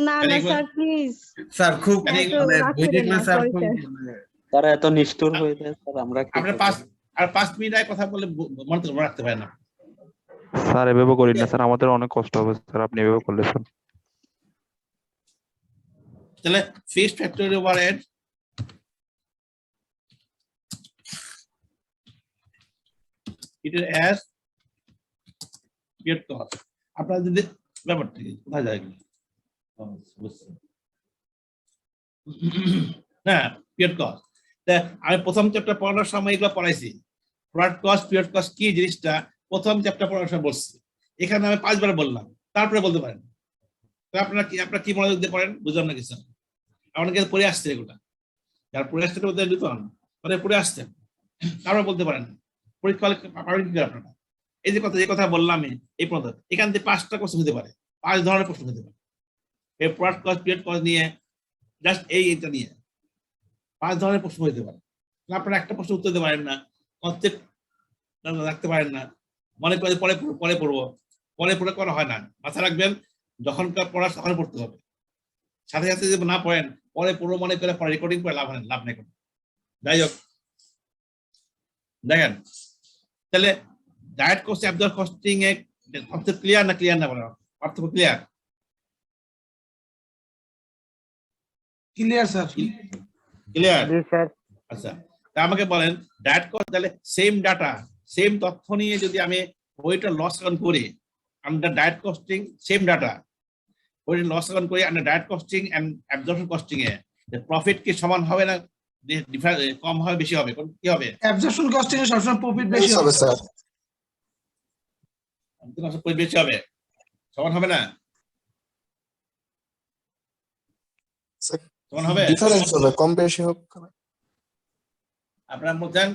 না না স্যার প্লিজ স্যার খুব বই দেখলে স্যার খুব তারা এত নিষ্ঠুর হয়ে যায় স্যার। আমরা আপনার 5 মিনিট আগে কথা বলে মনে রাখতে পারেন না স্যার। এভাবে করি না স্যার, আমাদের অনেক কষ্ট হবে স্যার আপনি এভাবে করলে স্যার। তাহলে ফিক্সড ফ্যাক্টর ওভারহেড এটা অ্যাজ পিরিয়ড কস্ট। আপনারা যদি ব্যাপারটা কি কোথায় যায় না পিরিয়ড কস্ট, আমি প্রথম চ্যাপ্টার পড়ানোর সময় এগুলো পড়াইছি। প্রোডাক্ট কস্ট, পিরিয়ড কস্ট কি জিনিসটা প্রথম চ্যাপ্টার পড়ানোর সময় বলছি। এখানে আমি 5 বার বললাম, তারপরে বলতে পারেন। আপনারা কি মনোযোগ দিয়ে পড়েন বুঝলাম না কিছু। আপনাকে পড়ে আসছে এগুলা, যার পড়ে আসছে পড়ে আসছেন, তারপরে বলতে পারেন। পরীক্ষা হলে পাবেন কি আপনারা? এই যে কথা বললাম আমি এই পর্যন্ত, এখান থেকে 5টা কোশ্চেন হতে পারে, 5 ধরনের প্রশ্ন হতে পারে। এই প্রোডাক্ট কস্ট, পিরিয়ড কস্ট নিয়ে জাস্ট এইটা নিয়ে 5 ধরনের প্রশ্ন হতে পারে। আপনারা একটা প্রশ্ন উত্তর দিতে পারেন না, কনসেপ্ট রাখতে পারেন না, মনে করে পরে পড়বো, পড়ে করা হয় না। মাথা রাখবেন, যখনকার পড়া তখন পড়তে হবে। সাথে সাথে যদি না পড়েন পরে পুরো মনে করে রেকর্ডিং করে লাভ নেই কোনো। যাই হোক, দেখেন তাহলে ডাইরেক্ট কস্ট অ্যাবজর্ব কস্টিং এ কনসেপ্ট ক্লিয়ার না ক্লিয়ার না বলো পার্থক্য ক্লিয়ার ক্লিয়ার স্যার ক্লিয়ার জি স্যার আচ্ছা তা আমাকে বলেন ডাইরেক্ট কস্ট তাহলে সেম ডাটা সেম তথ্য নিয়ে যদি আমি ওইটা লস অ্যাকাউন্ট করি under direct costing same data ওইটা লস অ্যাকাউন্ট করি under direct costing and absorption costing এ প্রফিট কি সমান হবে না কম হবে বেশি হবে কি হবে অ্যাবজর্পশন কস্টিং এ সবসময় প্রফিট বেশি হবে স্যার বেশি হবে সমান হবে না সমান হবে ডিফারেন্স হবে কম বেশি হোক আপনারা বলছেন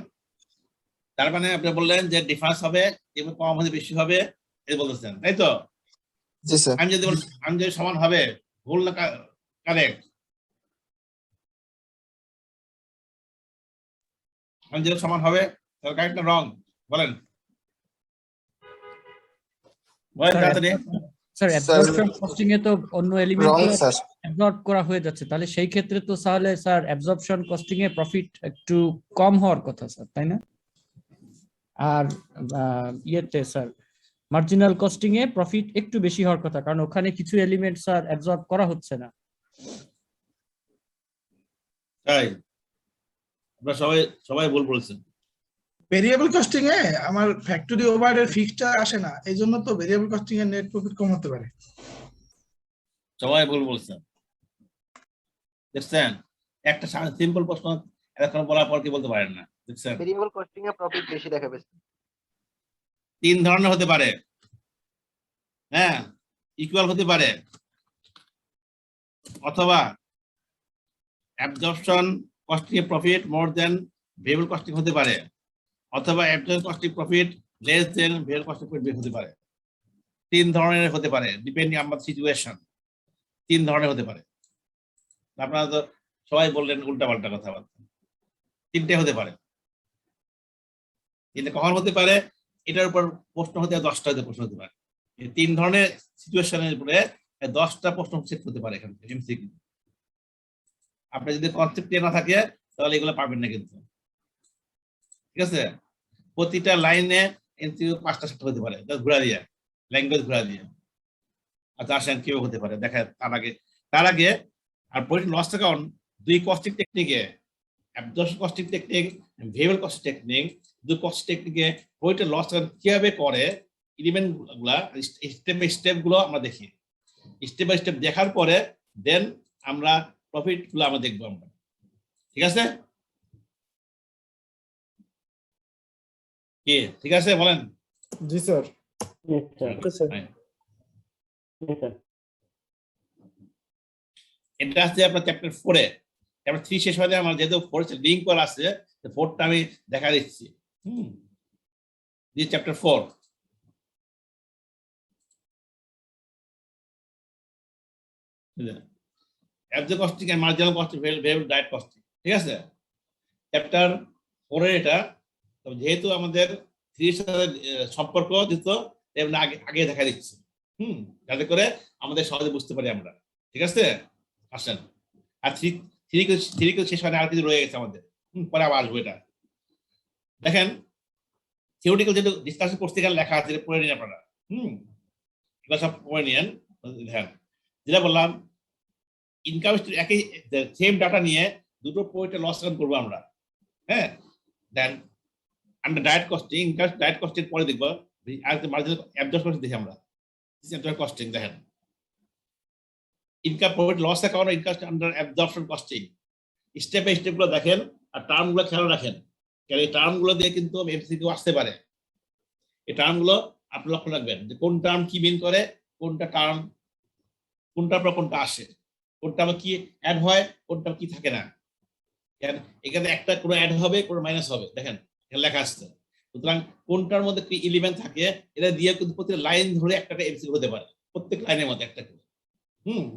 তার মানে আপনি বললেন যে ডিফারেন্স হবে যেমন কম হবে বেশি হবে এই বলতেছেন তাই তো জি স্যার আমি যদি সমান হবে ভুল না কারেক্ট আমি যদি সমান হবে তাহলে কারেক্ট না রং বলেন বলেন তাড়াতাড়ি স্যার অ্যাবজর্পশন কস্টিং এ তো অন্য এলিমেন্ট রং স্যার অ্যাবজর্ব করা হয়ে যাচ্ছে, তাহলে সেই ক্ষেত্রে তো তাহলে স্যার অ্যাবজর্পশন কস্টিং এ প্রফিট একটু কম হওয়ার কথা স্যার, তাই না? আর ইয়েতে স্যার মার্জিনাল কস্টিং এ প্রফিট একটু বেশি হওয়ার কথা, কারণ ওখানে কিছু এলিমেন্ট স্যার অ্যাবজর্ব করা হচ্ছে না। তাই আপনারা সবাই ভুল বলছেন। ভেরিয়েবল কস্টিং এ আমার ফ্যাক্টরি ওভারহেড ফিক্সড আসে না, এই জন্য তো ভেরিয়েবল কস্টিং এর নেট প্রফিট কম হতে পারে। সবাই ভুল বলছেন দেখছেন, একটা সিম্পল প্রশ্ন এতক্ষণ বলার পর কি বলতে পারেন না দেখছেন। ভেরিয়েবল কস্টিং এ প্রফিট বেশি দেখাবে। তিন ধরনের হতে পারে, হ্যাঁ ইকুয়াল হতে পারে, অথবা অ্যাবজর্পশন কস্টিং এ প্রফিট মোর দেন ভেরিয়েবল কস্টিং হতে পারে, অথবা absorption costing profit less than variable costing profit হতে পারে। তিন ধরনের হতে পারে ডিপেন্ডিং অন দ্য সিচুয়েশন, তিন ধরনের হতে পারে। আপনারা তো সবাই বললেন উল্টাপাল্টা কথাবার্তা, তিনটে হতে পারে। কিন্তু কখন হতে পারে এটার উপর প্রশ্ন হতে 10টা প্রশ্ন হতে পারে। এই তিন ধরনের সিচুয়েশনের উপরে 10টা প্রশ্ন সেট হতে পারে এখান থেকে এমসিকিউ। আপনি যদি কনসেপ্ট না থাকে তাহলে এগুলো পাবেন না কিন্তু, ঠিক আছে। প্রতিটা লাইনে এমসিকিউ 5টা 7টা হতে পারে, ঘুরা দিয়ে ল্যাঙ্গুয়েজ ঘুরা দিয়ে। আচ্ছা আসেন কেউ হতে পারে দেখা তার আগে আর প্রফিট লস অ্যাকাউন্ট দুই কস্টিং টেকনিকে, absorption costing technique, variable costing technique, দুই কস্টিং টেকনিকে প্রফিট লস অ্যাকাউন্ট কিভাবে করে এলিমেন্ট গুলা স্টেপ বাই স্টেপ গুলো আমরা দেখি। স্টেপ বাই স্টেপ দেখার পরে দেন আমরা প্রফিট গুলো আমরা দেখবো আমরা, ঠিক আছে কি? ঠিক আছে বলেন। জি স্যার। এটা আছে আপনার চ্যাপ্টার 4-এ। চ্যাপ্টার 3 শেষ হয়ে আমার যেহেতু 4 লিঙ্ক করা আছে 4টা আমি দেখা দিচ্ছি। Chapter 4 absorb costing and marginal costing, variable direct costing, ঠিক আছে। চ্যাপ্টার 4 এর এটা যেহেতু আমাদের 3 সাথে সম্পর্ক দিত আগে দেখা দিচ্ছি, যাতে করে আমাদের সহজে বুঝতে পারি আমরা, ঠিক আছে। আসেন আর 3 শেষ হয় আর কিছু রয়ে গেছে আমাদের, পরে আবার আসবো। এটা দেখেন থিওরিটিক্যাল যেটা ডিসকাশন করতে গেলে লেখা আছে পড়ে নিন আপনারা, এগুলো সব পড়ে নিন। দেখেন যেটা বললাম ইনকাম একই সেম ডাটা নিয়ে দুটো পয়েন্টে লস অ্যাকাউন্ট করবো আমরা, হ্যাঁ। Then under direct costing, income direct costing পরে দেখবো, আর মার্জিনাল অ্যাবজর্ব কস্টিং দেখি আমরা। কস্টিং দেখেন income profit loss account, income under absorption costing, step by step গুলো দেখেন আর টার্ম গুলো খেয়াল রাখেন, কারণ এই টার্ম গুলো দিয়ে কিন্তু এমসিকিউ আসতে পারে। এই টার্ম গুলো আপনি লক্ষ্য রাখবেন যে কোন টার্ম কি মিন করে, কোনটা টার্ম কোনটার পর কোনটা আসে, কোনটা আবার কি অ্যাড হয়, কোনটা কি থাকে না। এখানে একটা কোনো অ্যাড হবে কোনো মাইনাস হবে, দেখেন এখানে লেখা আসছে। সুতরাং কোনটার মধ্যে কি এলিমেন্ট থাকে এটা দিয়ে কিন্তু প্রতি লাইন ধরে একটা এমসিকিউ হতে পারে, প্রত্যেক লাইনের মধ্যে একটা করে।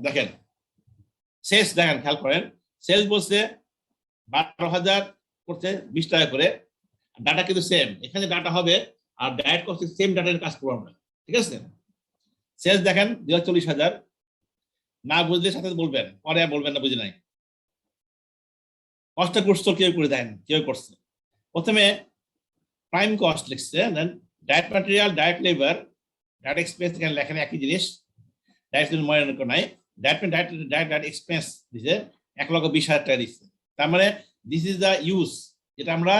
দেখেন সেলস দেখেন খেয়াল করেন, সেলস বলছে 12,000 করছে 20 টাকা করে, ডাটা কিন্তু সেম, এখানে ডাটা হবে আর ডাইরেক্ট কস্টিং সেম ডাটা নিয়ে কাজ করবো আমরা, ঠিক আছে। সেলস দেখেন 40,000, না বুঝলে সাথে বলবেন, পরে বলবেন না বুঝে নাই। কষ্ট করছো কেউ করে দেন, কেউ করছে। প্রথমে প্রাইম কস্ট লিখছে, then direct material, direct labour, direct expense এখানে লেখেন একই জিনিস, ডাইরেক্ট মনে নাই, ডাইরেক্ট এক্সপেন্স দিছে 1,20,000 টাকা দিচ্ছে। তার মানে দিস ইজ দ্য ইউজ, যেটা আমরা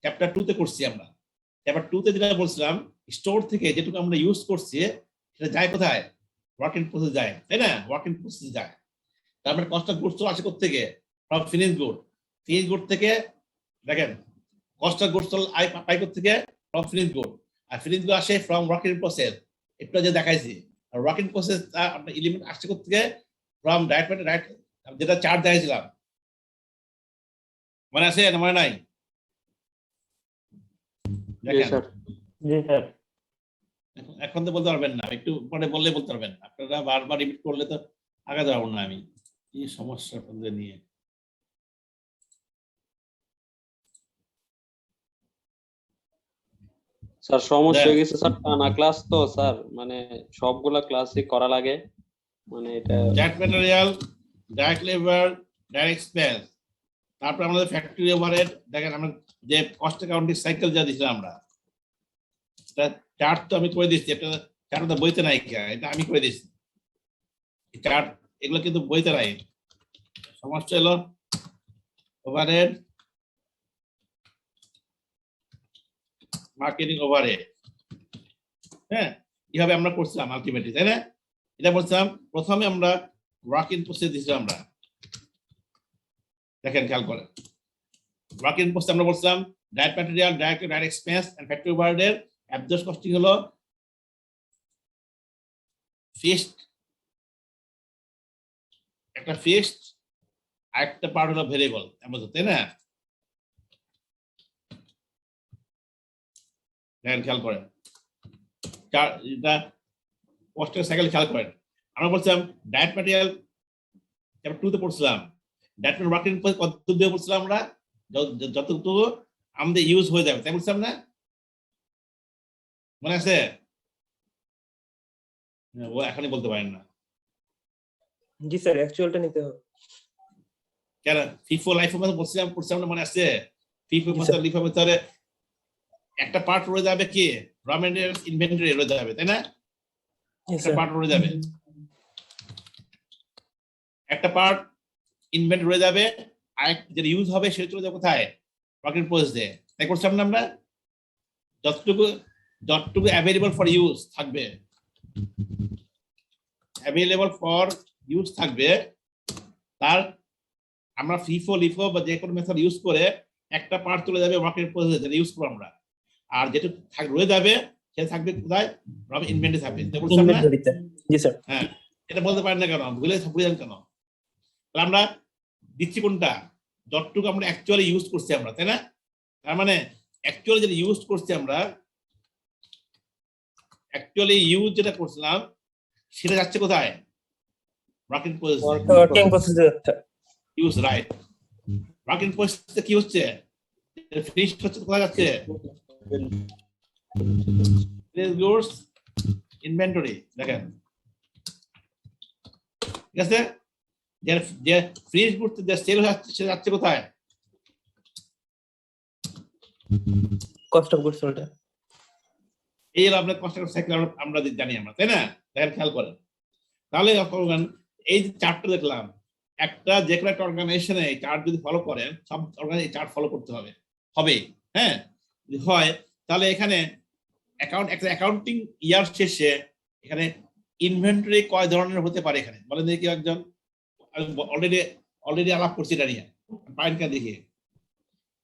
চ্যাপ্টার 2 তে করছি। আমরা চ্যাপ্টার 2 তে যেটা বলছিলাম, স্টোর থেকে যেটুকু আমরা ইউজ করছি সেটা যায় কোথায়? ওয়ার্ক ইন প্রসেস যায়, তাই না? ওয়ার্ক ইন প্রসেস যায়। তারপরে কস্ট অফ গুডস আসে কোত্থেকে? From finish good. Finish good থেকে দেখেন কস্ট অফ গুডস পাই কোত্থেকে? From finish good. আর ফিনিশ গুড আসে ফ্রম ওয়ার্ক ইন প্রসেস, একটু যে দেখাইছি। আর ওয়ার্ক ইন প্রসেস আপনার এলিমেন্ট আসছে কোত্থেকে? ফ্রম ডাইরেক্ট যেটা চার্ট দেখাইছিলাম, মনে আছে না মনে নাই? দেখেন জি স্যার। এখন তো বলতে পারবেন না, একটু পরে বললে বলতে পারবেন। আপনারা বারবার রিপিট করলে তো আগাতে পারবো না আমি। কি সমস্যা আপনাদের নিয়ে? স্যার সমস্যা দেখ। হয়ে গেছে স্যার, টানা ক্লাস তো স্যার, মানে সবগুলা ক্লাসই করা লাগে, মানে এটা direct material, direct labour, direct expense, তারপর আমাদের ফ্যাক্টরি ওভারহেড। দেখেন আমরা যে কস্ট অ্যাকাউন্টিং সাইকেল যা দিছিলাম আমরা, এটা চার্ট তো আমি করে দিচ্ছি, এটা চার্ট তো বইতে নাই, এটা আমি করে দিচ্ছি চার্ট, এগুলো কিন্তু বইতে নাই। সমস্যা হলো ওভারহেড, মার্কেটিং ওভারহেড, হ্যাঁ, কিভাবে আমরা করছিলাম আলটিমেটলি, তাই না? এটা বলছিলাম প্রথমে আমরা ওয়ার্ক ইন প্রসেস দিয়েছিলাম আমরা। দেখেন খেয়াল করেন, ওয়ার্ক ইন প্রসেস আমরা বলছিলাম direct material, direct expense and factory overhead. Absorb costing হলো ফিক্সড, একটা ফিক্সড, আরেকটা পার্ট হলো ভেরিয়েবল, তাই না? দেখেন খেয়াল করেন, এটা কস্টের সাইকেল খেয়াল করেন। আমরা বলছিলাম ডাইরেক্ট ম্যাটেরিয়াল চ্যাপ্টার 2 তে পড়ছিলাম, ডাইরেক্ট ওয়ার্ক ইন প্রসেস কত দিয়ে বলছিলাম আমরা? যতটুকু আমাদের ইউজ হয়ে যাবে, তাই বলছিলাম না? মনে আছে? ও এখনই বলতে পারেন না জি স্যার, অ্যাকচুয়ালটা নিতে হবে। কেন? ফিফো লাইফো পড়ছিলাম না, মনে আছে? ফিফো জি, স্যার। লিফোর ভিতরে একটা পার্ট রয়ে যাবে কি? র ম্যাটেরিয়াল ইনভেন্টরি রয়ে যাবে, তাই না? জি একটা স্যার। পার্ট রয়ে যাবে, একটা পার্ট ইনভেন্ট রয়ে যাবে, আর যেটা ইউজ হবে সেটা চলে যাবে কোথায়? ওয়ার্ক ইন প্রসেসে। তাই করছিলাম না আমরা? যতটুকু অ্যাভেলেবল ফর ইউজ থাকবে, অ্যাভেলেবল ফর ইউজ থাকবে, তার আমরা ফিফো লিফো বা যে কোনো মেথড ইউজ করে একটা পার্ট চলে যাবে ওয়ার্ক ইন প্রসেসে, যেটা ইউজ করব আমরা। আর যেটা রয়ে যাবে সেটা থাকবে কোথায়? ইনভেন্টরি থাকবে, তাই বলছিলাম না? ইনভেন্টরিতে। জি স্যার। হ্যাঁ, এটা বলতে পারেন না কেন? বুঝলেন কেন? তাহলে আমরা দিচ্ছি কোনটা? যতটুকু আমরা অ্যাকচুয়ালি ইউজ করছি আমরা, তাই না? তার মানে অ্যাকচুয়ালি যেটা ইউজ করছি আমরা, অ্যাকচুয়ালি ইউজ যেটা করছিলাম সেটা যাচ্ছে কোথায়? Work in process. ওয়ার্কিং প্রসেসে যাচ্ছে। Use, right. ওয়ার্ক ইন প্রসেসে কি হচ্ছে? ফিনিশ হচ্ছে কোথায় যাচ্ছে? Finish goods inventory. দেখেন ঠিক আছে, যে ফিনিশ গুডস যে সেল হচ্ছে সেটা যাচ্ছে কোথায়? Cost of goods sold. এই হলো আপনার কস্ট সাইকেল আমরা জানি আমরা, তাই না? দেখেন খেয়াল করেন, তাহলে এই যে চার্টটা দেখলাম, একটা যে কোনো একটা অর্গানাইজেশনে এই চার্ট যদি ফলো করেন, সব অর্গানাইজেশন এই চার্ট ফলো করতে হবে, হ্যাঁ? যদি হয় তাহলে এখানে অ্যাকাউন্টিং ইয়ার শেষে এখানে ইনভেন্টরি কয় ধরনের হতে পারে এখানে বলেন দেখি একজন। অলরেডি আলাপ করছি এটা নিয়ে, পয়েন্টটা দেখি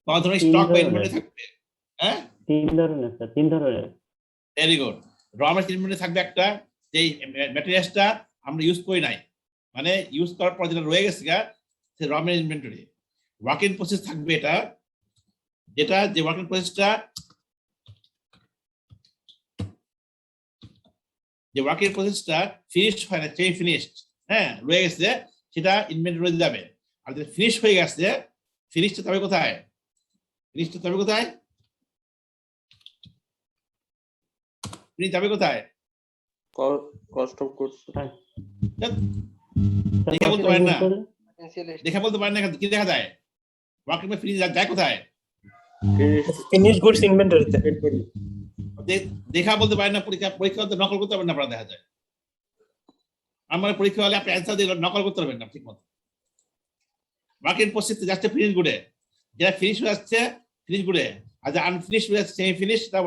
কয় ধরনের স্টক বা ইনভেন্টরি থাকবে। হ্যাঁ, 3 ধরনের স্যার, 3 ধরনের। Very good. র ম্যাটেরিয়াল ইনভেন্টরি থাকবে একটা, যে ম্যাটেরিয়ালসটা আমরা ইউজ করি নাই, মানে ইউজ করার পর যেটা রয়ে গেছে সে raw material inventory. Work in process থাকবে এটা, যেটা যে ওয়ার্ক ইন প্রসেসটা ফিনিশ হয় না, সেই ফিনিশড, হ্যাঁ, রয়ে গেছে, সেটা ইনভেন্টরি রয়ে যাবে। আর যেটা ফিনিশ হয়ে গেছে, ফিনিশটা তবে কোথায়? ফিনিশটা তবে কোথায়? ফিনিশ যাবে কোথায়? Cost of goods. দেখে বলতে পারেন না, Essential দেখে বলতে পারেন না, কি দেখা যায়? ওয়ার্ক ইন ফিনিশ যায় কোথায়? ফিনিশ গুডস ইনভেন্টরিতে। দেখা বলতে পারেন না, পরীক্ষা হতে নকল করতে পারবেন না, আপনারা দেখা যায়। আমার পরীক্ষা হলে আপনি অ্যান্সার দিয়ে নকল করতে পারবেন না ঠিক মতো। ওয়ার্ক ইন প্রসেস যাচ্ছে ফিনিশ গুডে, যেটা ফিনিশ হয়ে আসছে ফিনিশ গুডে, আর যা আনফিনিশ হয়ে যাচ্ছে সেমি ফিনিশ তা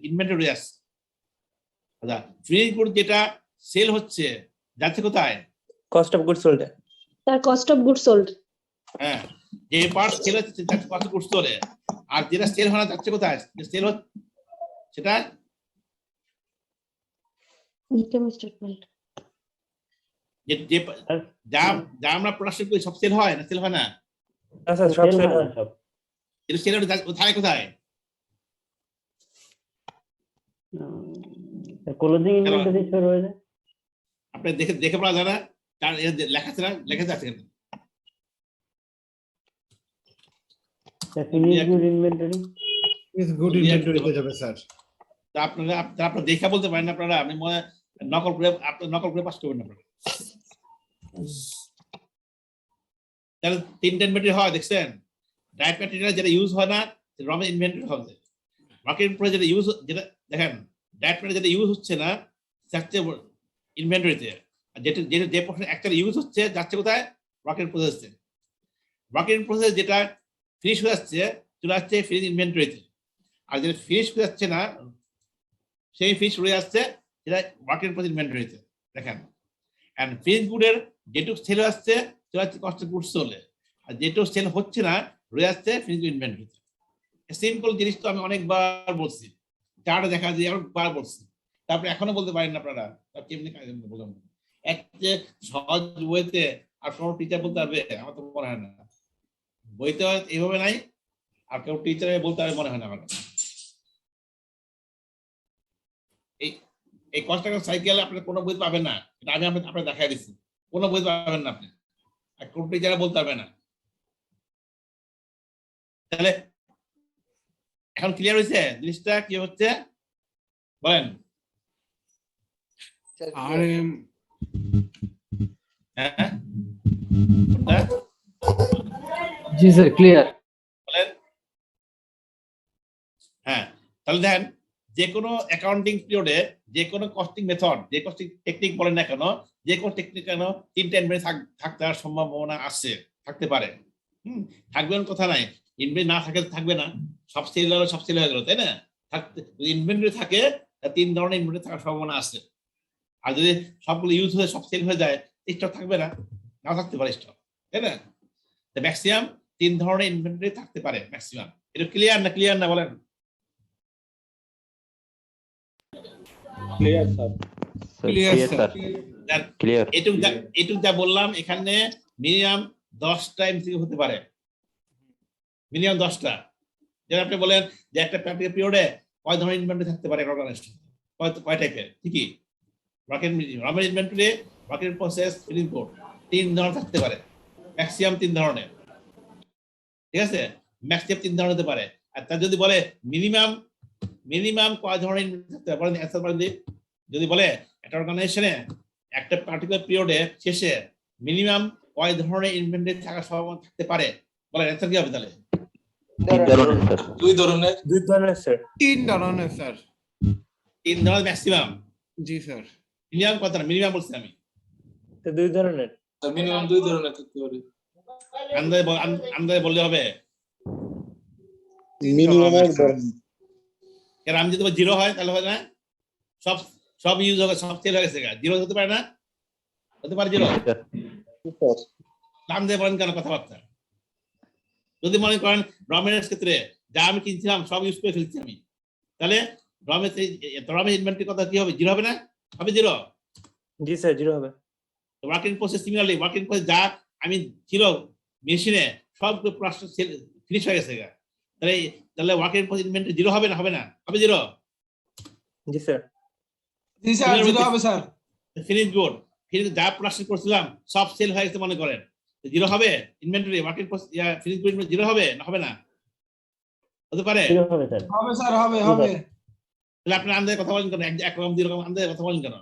ইনভেন্টরি আসছে। আচ্ছা, ফিনিশ গুড যেটা সেল হচ্ছে যাচ্ছে কোথায়? Cost of goods sold. তার কস্ট অফ গুড সোল্ড। হ্যাঁ, যে পার্ট সেল হচ্ছে যাচ্ছে কত গুড স্টোরে, আর যেটা সেল হয় না যাচ্ছে কোথায়? সেল হচ্ছে সেটা ইনকাম স্টেটমেন্ট। যে যা যা আমরা প্রোডাকশন করি সব সেল হয় না, সেল হয় না? আচ্ছা, সব সেল হয়। এটা সেল কোথায় কোথায়? ক্লোজিং ইনভেন্টরি স্টোর হয়ে যায়। আপনি দেখে দেখে পড়া যায় না? কারণ লেখা আছে না, লেখা আছে এখানে। Finish good inventory. গুড ইনভেন্টরিতে যাবে স্যার। তা আপনারা দেখা বলতে পারেন না, আপনারা আপনি মনে নকল করে নকল করে পাস করবেন না আপনারা। তাহলে 3 ইনভেন্টরি হয় দেখছেন? ডাইরেক্ট ম্যাটেরিয়াল যেটা ইউজ হয় না র ইনভেন্টরি হবে। ওয়ার্ক ইন প্রসেস যেটা ইউজ, যেটা দেখেন ডাইরেক্ট ম্যাটেরিয়াল যেটা ইউজ হচ্ছে না যাচ্ছে ইনভেন্টরিতে, আর যেটা যেটা যে পোর্শন অ্যাকচুয়ালি ইউজ হচ্ছে যাচ্ছে কোথায়? ওয়ার্ক ইন প্রসেসে। ওয়ার্ক ইন প্রসেস যেটা ফিনিশ হয়ে যাচ্ছে চলে আসছে ফিনিশ ইনভেন্টরিতে, আর যেটা ফিনিশ হয়ে যাচ্ছে না সেই ফিনিশ রয়ে আসছে যেটা ওয়ার্ক ইন প্রসেস ইনভেন্টরিতে। দেখেন, এন্ড ফিনিশ গুডের যেটুকু সেল আসছে চলে আসছে কস্ট অফ গুডস সোল্ড, আর যেটুকু সেল হচ্ছে না রয়ে আসছে ফিনিশ ইনভেন্টরিতে। সিম্পল জিনিস তো আমি অনেকবার বলছি, চার্ট দেখা যায় অনেকবার বলছি, তারপরে এখনো বলতে পারেন না আপনারা। তার কেমনি বললাম এক যে সহজ বইতে আর কোনো টিচার বলতে পারবে? আমার তো মনে হয় না। বইতে এইভাবে নাই, আর কেউ টিচারে বলতে পারবে মনে হয় না আমার। এই কস্ট সাইকেল আপনি কোনো বই পাবেন না, এটা আমি আপনাকে দেখাই দিচ্ছি। কোনো বই পাবেন না আপনি, আর কোন টিচারে বলতে পারবে না। তাহলে এখন ক্লিয়ার হয়েছে জিনিসটা কি হচ্ছে বলেন? হ্যাঁ, জি স্যার, ক্লিয়ার। বলেন। হ্যাঁ, তাহলে দেখেন যে কোনো অ্যাকাউন্টিং পিরিয়ডে যে কোনো কস্টিং মেথড, যে কস্টিং টেকনিক বলেন না কেন, যে কোনো টেকনিক কেন 3টা ইনভেন্টরি থাকতে আর সম্ভাবনা আছে, থাকতে পারে। থাকবেন কথা নাই, ইনভেন্টরি না থাকে থাকবে না, সব সেল হলো সব সেল হয়ে গেল, তাই না? থাকতে ইনভেন্টরি থাকে 3 ধরনের ইনভেন্টরি থাকার সম্ভাবনা আছে। আর যদি সবগুলো ইউজ হয়ে সব সেল হয়ে যায় স্টক থাকবে না, নাও থাকতে পারে স্টক, তাই না? ম্যাক্সিমাম 3 ধরনের ইনভেন্টরি থাকতে পারে ম্যাক্সিমাম। এটা ক্লিয়ার না? ক্লিয়ার না বলেন? Clear sir. Clear sir, clear. এটুক যা বললাম, এখানে মিনিমাম 10টা এমসিকিউ হতে পারে, মিনিমাম 10টা। যেটা আপনি বলেন যে একটা প্র্যাকটিক্যাল পিরিয়ডে কয় ধরনের ইনভেন্টরি থাকতে পারে অর্গানাইজেশন, কয় টাইপের, ঠিকই? Work inventory, work in process, finish good 3 ধরনের থাকতে পারে, ম্যাক্সিমাম 3 ধরনের, ঠিক আছে? ম্যাক্সিমাম 3 ধরনের হতে পারে। আর তা যদি বলে মিনিমাম কয় ধরনের ইনভেন্টরি থাকতে পারে, বলেন অ্যান্সার বলেন। যদি বলে একটা অর্গানাইজেশনে একটা পার্টিকুলার পিরিয়ডে শেষে মিনিমাম কয় ধরনের ইনভেন্টরি থাকার সম্ভাবনা থাকতে পারে, বলেন অ্যান্সার কি হবে তাহলে? 3 ধরনের স্যার। 2 ধরনের। 2 ধরনের স্যার। 3 ধরনের স্যার। 3 ধরনের ম্যাক্সিমাম। জি স্যার। মিনিমাম কত? মিনিমাম বলছি আমি। তো 2 ধরনের। মিনিমাম 2 ধরনের থাকতে পারে। আন্দাজে বললে হবে? মিনিমাম কেন আমি যদি 0 হয় তাহলে হয় না? সব ইউজ হবে, সব সেল হয়ে গেছে, 0 হতে পারে না? হতে পারে 0? নাম দিয়ে বলেন কেন কথাবার্তা? যদি মনে করেন র মেটেরিয়ালস ক্ষেত্রে যা আমি কিনছিলাম সব ইউজ করে ফেলছি আমি, তাহলে র মেটেরিয়াল ইনভেন্টরি কথা কি হবে? 0 হবে না? হবে 0? জি স্যার, 0 হবে। Work in process similarly, work in process যা আমি ছিল মেশিনে সব প্রসেস ফিনিশ হয়ে গেছে, তাহলে ওয়ার্ক ইন প্রসেস ইনভেন্টরি 0 হবে না? হবে না? হবে 0? জি স্যার। জি স্যার, 0 হবে স্যার। ফিনিশ গুড, ফিনিশ যা প্রোডাকশন করছিলাম সব সেল হয়ে গেছে মনে করেন, 0 হবে? Inventory work in process finish good 0 হবে না? হবে না? হতে পারে? 0 হবে স্যার। হবে স্যার, হবে হবে। তাহলে আপনি আন্দাজে কথা বলেন কেন? একরকম 2 রকম আন্দাজে কথা বলেন কেন?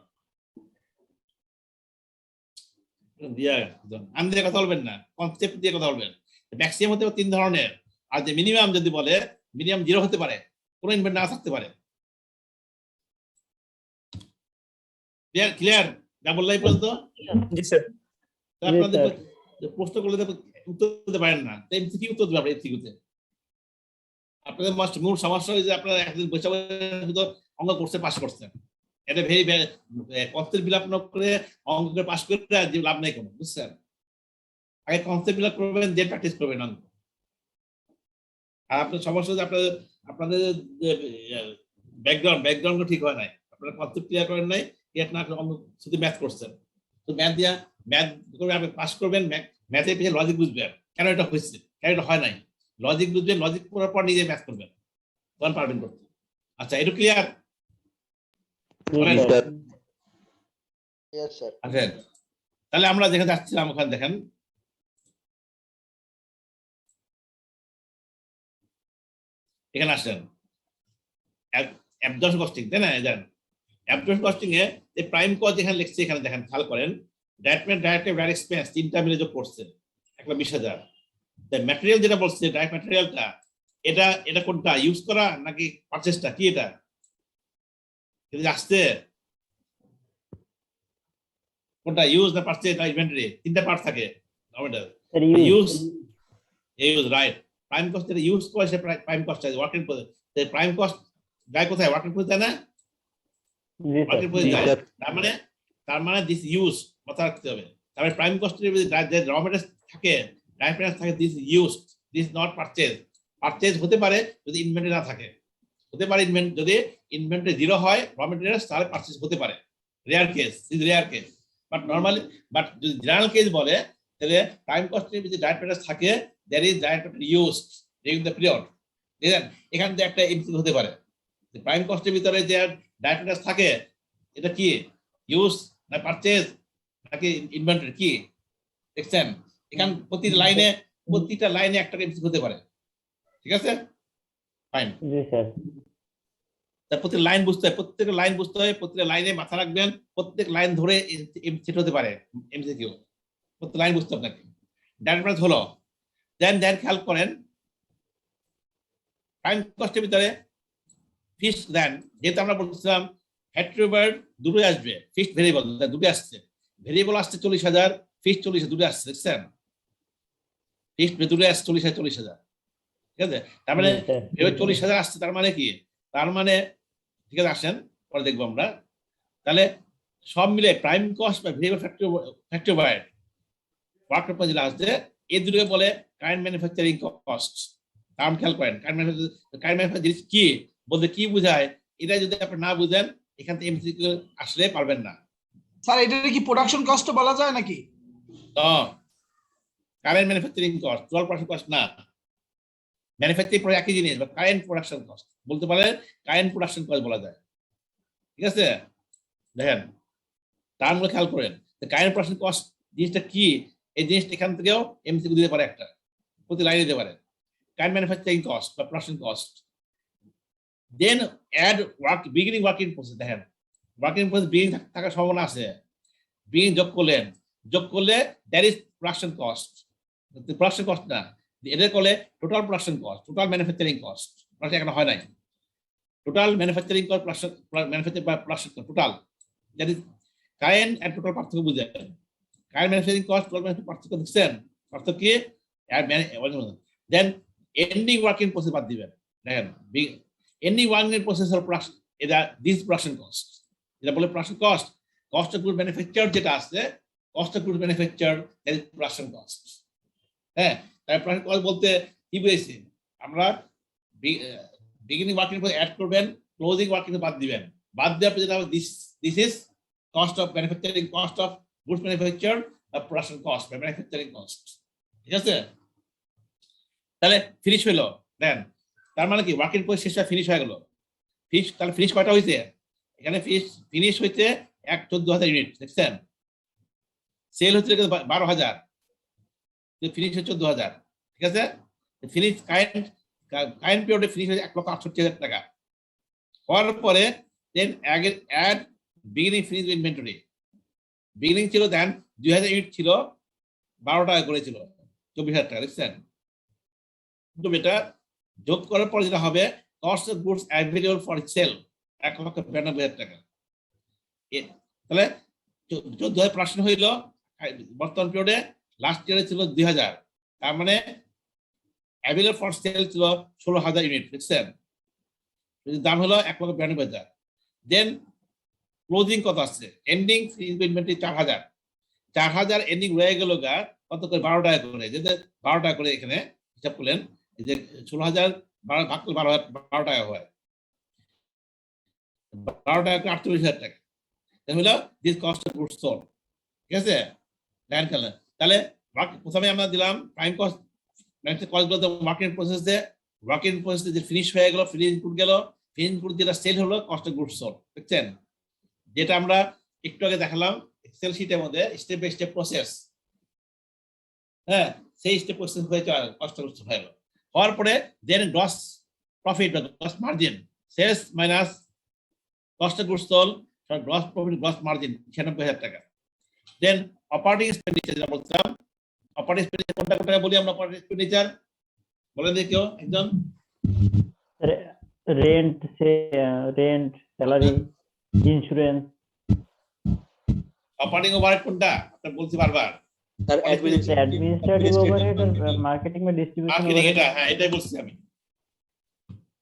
আন্দাজে কথা বলবেন না, কনসেপ্ট দিয়ে কথা বলবেন। ম্যাক্সিমাম হতে 3 ধরনের, আর যে মিনিমাম যদি বলে মিনিমাম 0 হতে পারে, কোনো ইনভেন্টরি না থাকতে পারে। ক্লিয়ার যা বললাম এই পর্যন্ত? জি স্যার। তো আপনাদের প্রশ্ন করলে তো উত্তর দিতে পারেন না, তো এমসিকিউ কি উত্তর দেবে আপনার এমসিকিউতে? আপনাদের মূল সমস্যা হয়েছে আপনারা একদিন বসে শুধু অঙ্ক করতে পাস করছেন, এটা ভেরি কনসেপ্ট বিল আপ না করে অঙ্ক করে পাস করে যে লাভ নাই কোনো, বুঝছেন? আগে কনসেপ্ট বিল আপ করবেন, যে প্র্যাকটিস করবেন অঙ্ক। আর আপনার সমস্যা হচ্ছে আপনাদের ব্যাকগ্রাউন্ড ঠিক হয় নাই, আপনারা কনসেপ্ট ক্লিয়ার করেন নাই, ক্লিয়ার না করে শুধু ম্যাথ করছেন। তো ম্যাথ দিয়া ম্যাথ করে আপনি পাস করবেন, ম্যাথের পিছনে লজিক বুঝবেন কেন এটা হয়েছে, কেন এটা হয় নাই, লজিক বুঝবেন, লজিক করার পর নিজে ম্যাথ করবেন, তখন পারবেন করতে। আচ্ছা, এটা ক্লিয়ার? Yes, sir. আচ্ছা, তাহলে আমরা যেখানে যাচ্ছিলাম ওখানে দেখেন, এখানে আসেন অ্যাবজর্পশন কস্টিং, তাই না? জানেন অ্যাবজর্পশন কস্টিং এ এই প্রাইম কস্ট যেখানে লিখছে এখানে দেখেন, খেয়াল করেন, ডাইরেক্ট এক্সপেন্স তিনটা মিলে যোগ করছে 1,20,000। ম্যাটেরিয়াল যেটা বলছে, ডাইরেক্ট ম্যাটেরিয়ালটা এটা কোনটা, ইউজ করা নাকি পারচেজটা, কি এটা? এটা আসছে কোনটা, ইউজ না পারচেজ না ইনভেন্টরি? তিনটা পার্ট থাকে ইউজ, রাইট। প্রাইম কস্ট যেটা ইউজ করে সে প্রাইম কস্ট আছে, work in process. Prime cost যায় কোথায়? ওয়ার্ক ইন প্রসেস যায় না? ওয়ার্ক ইন প্রসেস যায়। তার মানে দিস ইউজ মাথা রাখতে হবে। তারপরে প্রাইম কস্টের যে র ম্যাটেরিয়ালস থাকে, ডাইরেক্ট ম্যাটেরিয়ালস থাকে, this used, this not purchase. Purchase হতে পারে যদি ইনভেন্টরি না থাকে, হতে পারে যদি ইনভেন্টরি 0 হয় র ম্যাটেরিয়ালস, তাহলে পারচেজ হতে পারে, rare case, is rare case. But normally, but যদি জেনারেল কেস বলে, তাহলে প্রাইম কস্টের যদি ডাইরেক্ট ম্যাটেরিয়ালস থাকে, there is direct used during the period. দেখেন এখান থেকে একটা এমসিকিউ হতে পারে, প্রাইম কস্টের ভিতরে যে ডাইরেক্ট ম্যাটেরিয়ালস থাকে, এটা কি ইউজ না পারচেজ নাকি ইনভেন্টরি, কি? দেখছেন এখান প্রতিটা লাইনে একটা এমসিকিউ হতে পারে, ঠিক আছে? ফাইন। জি স্যার। তার প্রত্যেক লাইন বুঝতে হয়, প্রত্যেকটা লাইন বুঝতে হয়, প্রত্যেকটা লাইনে মাথা রাখবেন, প্রত্যেক লাইন ধরে সেটা হতে পারে এমসিকিউ, প্রত্যেক লাইন বুঝতে আপনাকে। ডাইরেক্ট হলো দেন খেয়াল করেন প্রাইম কস্টের ভিতরে ফিক্সড দেন, যেহেতু আমরা বলছিলাম ফ্যাক্টরি ওভারহেড দুটোই আসবে, ফিক্সড ভেরিয়েবল দুটো আসছে, ভেরিয়েবল আসছে 40,000, ফিক্সড 40,000, দুটো আসছে, দেখছেন? ফিক্সড দুটো আসছে 40,000, ঠিক আছে? তার মানে 40,000 আসছে, তার মানে কি? তার মানে ঠিক আছে, আসেন পরে দেখবো আমরা। তাহলে সব মিলে প্রাইম কস্ট বা variable factory overhead work in process আসছে, এই দুটোকে বলে কারেন্ট ম্যানুফ্যাকচারিং কস্ট। টার্ম খেয়াল করেন, কারেন্ট ম্যানুফ্যাকচারিং জিনিস কি বলতে কি বোঝায়, এটা যদি আপনি না বুঝেন এখান থেকে এমসিকিউ আসলে পারবেন না। স্যার এটা কি প্রোডাকশন কস্ট বলা যায় নাকি? তো current manufacturing cost, total production cost না, ম্যানুফ্যাকচারিং পরে একই জিনিস, বা কারেন্ট প্রোডাকশন কস্ট বলতে পারেন, কারেন্ট প্রোডাকশন কস্ট বলা যায়, ঠিক আছে? দেখেন টার্মগুলো খেয়াল করেন, কারেন্ট প্রোডাকশন কস্ট জিনিসটা কি, এই জিনিসটা এখান থেকেও এমসিকিউ দিতে পারে, একটা প্রতি লাইনে দিতে পারে, কারেন্ট ম্যানুফ্যাকচারিং কস্ট বা production cost. Then add beginning work in process, দেখেন ওয়ার্ক ইন প্রসেস বিগিনিং থাকার সম্ভাবনা আছে, বিগিনিং যোগ করলে that is production cost, production cost না, এটা করলে total production cost, total manufacturing cost, এখানে হয় নাই, total manufacturing cost, production total, that is current and total পার্থক্য বুঝেন। Current manufacturing cost, total manufacturing পার্থক্য দেখছেন, পার্থক্য কি? Then ending work in process বাদ দিবেন, দেখেন এন্ডিং ওয়ার্ক ইন প্রসেস হল প্রোডাকশন, এটা দিস প্রোডাকশন কস্ট, এটা বলে production cost. Cost of good manufacture যেটা আছে, cost of good manufacture that is production cost. হ্যাঁ, তাই প্রোডাকশন কস্ট বলতে কি বুঝেছি আমরা, beginning work in process add করবেন, ক্লোজিং ওয়ার্ক ইন বাদ দিবেন, বাদ দেওয়ার পর যেটা this is cost of manufacturing, cost of goods manufacture, production cost বা ম্যানুফ্যাকচারিং কস্ট, ঠিক আছে? তাহলে ফিনিশ হইলো, দেন তার মানে কি ওয়ার্ক ইন প্রসেস শেষ হয়, ফিনিশ হয়ে গেল। তাহলে ফিনিশ কয়টা হয়েছে? এখানে ফিনিশ হইতে 14,000 ইউনিট, দেখছেন? সেল হচ্ছে 12,000, ফিনিশ হচ্ছে 14,000, ঠিক আছে? ফিনিশ কারেন্ট পিরিয়ডে ফিনিশ হয়েছে 1,68,000 টাকা। হওয়ার পরে then add beginning finish inventory, beginning ছিল দেন 2,000 ইউনিট ছিল, 12 টাকা করেছিল, 24,000 টাকা, দেখছেন? এটা যোগ করার পর যেটা হবে cost of goods available for sell 1,92,000 টাকা। তাহলে 14,000 প্রশ্ন হইল বর্তমান পিরিয়ডে, লাস্ট ইয়ারে ছিল 2,000, তার মানে অ্যাভেলেবল ফর সেল ছিল 16,000 ইউনিট, বুঝছেন? দাম হলো 1,92,000। দেন ক্লোজিং কত আছে? এন্ডিং ইনভেন্টরি 4,000 এন্ডিং রয়ে গেল গা কত করে? 12 টাকা করে। যেটা 12 টাকা করে এখানে হিসাব করলেন যে 16,000 ভাগ করলে 12 টাকা হয়, 12 টাকা করে 48,000 টাকা। হলো this cost of goods sold, ঠিক আছে? তাহলে প্রথমে আমরা দিলাম প্রাইম কস্ট, কস্টগুলো ওয়ার্কিং প্রসেসে, ওয়ার্কিং প্রসেসে যে ফিনিশ হয়ে গেল, ফিনিশ ইনপুট গেল, ফিনিশ ইনপুট যেটা সেল হলো কস্ট অফ গুডস সোল্ড, দেখছেন? যেটা আমরা একটু আগে দেখালাম এক্সেল শিটের মধ্যে স্টেপ বাই স্টেপ প্রসেস, হ্যাঁ, সেই স্টেপ প্রসেস হয়ে কস্ট অফ গুডস হয়ে গেল। হওয়ার পরে দেন গ্রস প্রফিট বা gross margin, sales minus cost of goods sold, gross profit gross margin 96,000 টাকা। দেন অপারেটিং এক্সপেন্ডিচার যেটা বলছিলাম, অপারেটিং এক্সপেন্ডিচার কোনটা কোনটা বলি আমরা? অপারেটিং এক্সপেন্ডিচার বলে দিই কেউ একজন? Rent, salary, insurance. Operating overhead কোনটা আপনার বলছি বারবার? স্যার অ্যাডমিনিস্ট্রেটিভ ওভারহেড আর মার্কেটিং বা ডিস্ট্রিবিউশন মার্কেটিং, ওভারহেড। এটা হ্যাঁ এটাই বলছি আমি।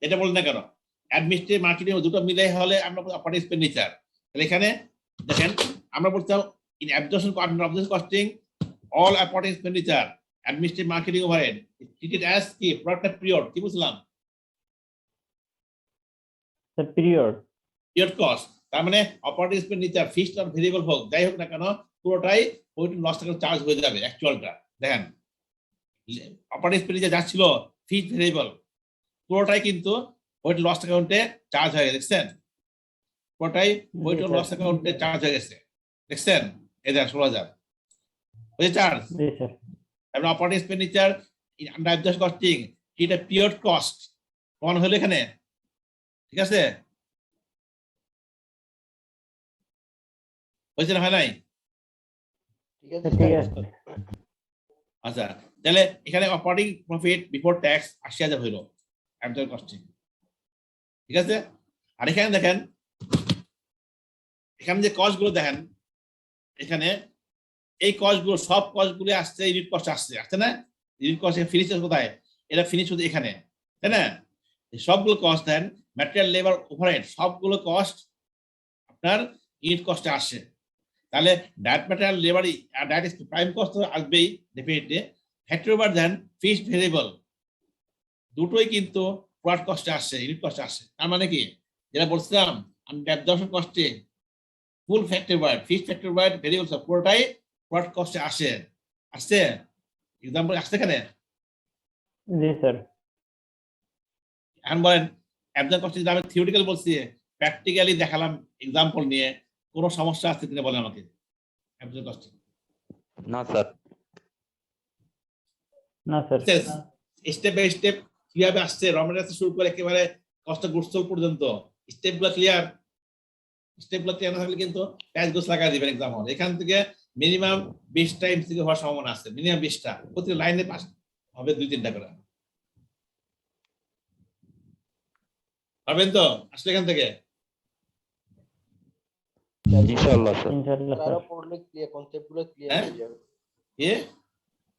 এটা বলুন না কেন? অ্যাডমিনিস্ট্রেটিভ মার্কেটিং দুটো মিলে হলে আমরা অপারেটিং এক্সপেন্ডিচার। তাহলে এখানে দেখেন আমরা বলতাম in absorption costing all operating expenditure administrative marketing overhead treated as কি প্রোডাক্ট পিরিয়ড, কি বুঝলাম? Sir period cost. তার মানে অপারেটিং এক্সপেন্ডিচার ফিক্সড আর ভেরিয়েবল হোক, যাই হোক না কেন, পুরোটাই ওয়েট লস টাকা চার্জ হয়ে যাবে অ্যাকচুয়ালটা। দেখেন অপারেটিং এক্সপেন্ডিচার যা ছিল ফিক্সড ভেরিয়েবল পুরোটাই কিন্তু ওয়েট লস অ্যাকাউন্টে চার্জ হয়ে গেছে, দেখছেন? পুরোটাই ওয়েট লস অ্যাকাউন্টে চার্জ হয়ে গেছে, দেখছেন? এই দেখেন 16,000 ওই চার্জ। জি স্যার। এবং operating expenditure under absorption costing এটা পিরিয়ড কস্ট প্রমাণ হলো এখানে, ঠিক আছে? হয়েছে না, হয় নাই? ঠিক আছে ঠিক আছে। আচ্ছা, তাহলে এখানে অপারেটিং প্রফিট বিফোর ট্যাক্স 80,000 হইল অ্যাবজর্ব কস্টিং, ঠিক আছে? আর এখানে দেখেন, এখানে যে কস্ট গুলো দেখেন, এখানে এই কস্ট গুলো সব কস্ট গুলো আসছে, ইউনিট কস্ট আসছে না? ইউনিট কস্ট ফিনিশ কোথায়? এটা ফিনিশ হচ্ছে এখানে, তাই না? সবগুলো কস্ট দেন ম্যাটেরিয়াল লেবার ওভারহেড সবগুলো কস্ট আপনার ইউনিট কস্টে আসে। তাহলে ডাইরেক্ট ম্যাটেরিয়াল লেবার আর ডাইরেক্ট প্রাইম কস্ট তো আসবেই ডেফিনেটলি। ফ্যাক্টরি ওভার দেন ফিক্সড ভেরিয়েবল দুটোই কিন্তু প্রোডাক্ট কস্টে আসে, ইউনিট কস্টে আসে। তার মানে কি যেটা বলছিলাম আমি অ্যাবজর্পশন কস্টে full factory over, fixed factory over, variable সব পুরোটাই প্রোডাক্ট কস্টে আসে। আসছে এক্সাম্পল আসছে এখানে? জি স্যার। এখন বলেন অ্যাবজর্ব কস্টিং আমি থিওরিটিক্যাল বলছি, প্র্যাকটিক্যালি দেখালাম এক্সাম্পল নিয়ে, কোনো সমস্যা আছে কিনা বলেন আমাকে? অ্যাবজর্ব কস্টিং না স্যার। না স্যার। স্টেপ বাই স্টেপ কিভাবে আসছে র ম্যাটেরিয়াল শুরু করে একেবারে কস্ট অফ গুডস সোল্ড পর্যন্ত স্টেপগুলো ক্লিয়ার? স্টেপগুলো ক্লিয়ার না থাকলে কিন্তু প্যাচ গোস লাগাই দিবেন এক্সাম হল। এখান থেকে মিনিমাম 20টা এমসিকিউ হওয়ার সম্ভাবনা আছে, মিনিমাম 20টা, প্রতি লাইনে পাস হবে 2-3টা করে। পারবেন তো আসলে এখান থেকে? ইনশাআল্লাহ স্যার। ইনশাআল্লাহ স্যার। আরো পড়লে ক্লিয়ার, কনসেপ্ট গুলো ক্লিয়ার হ্যাঁ? হয়ে যাবে। এ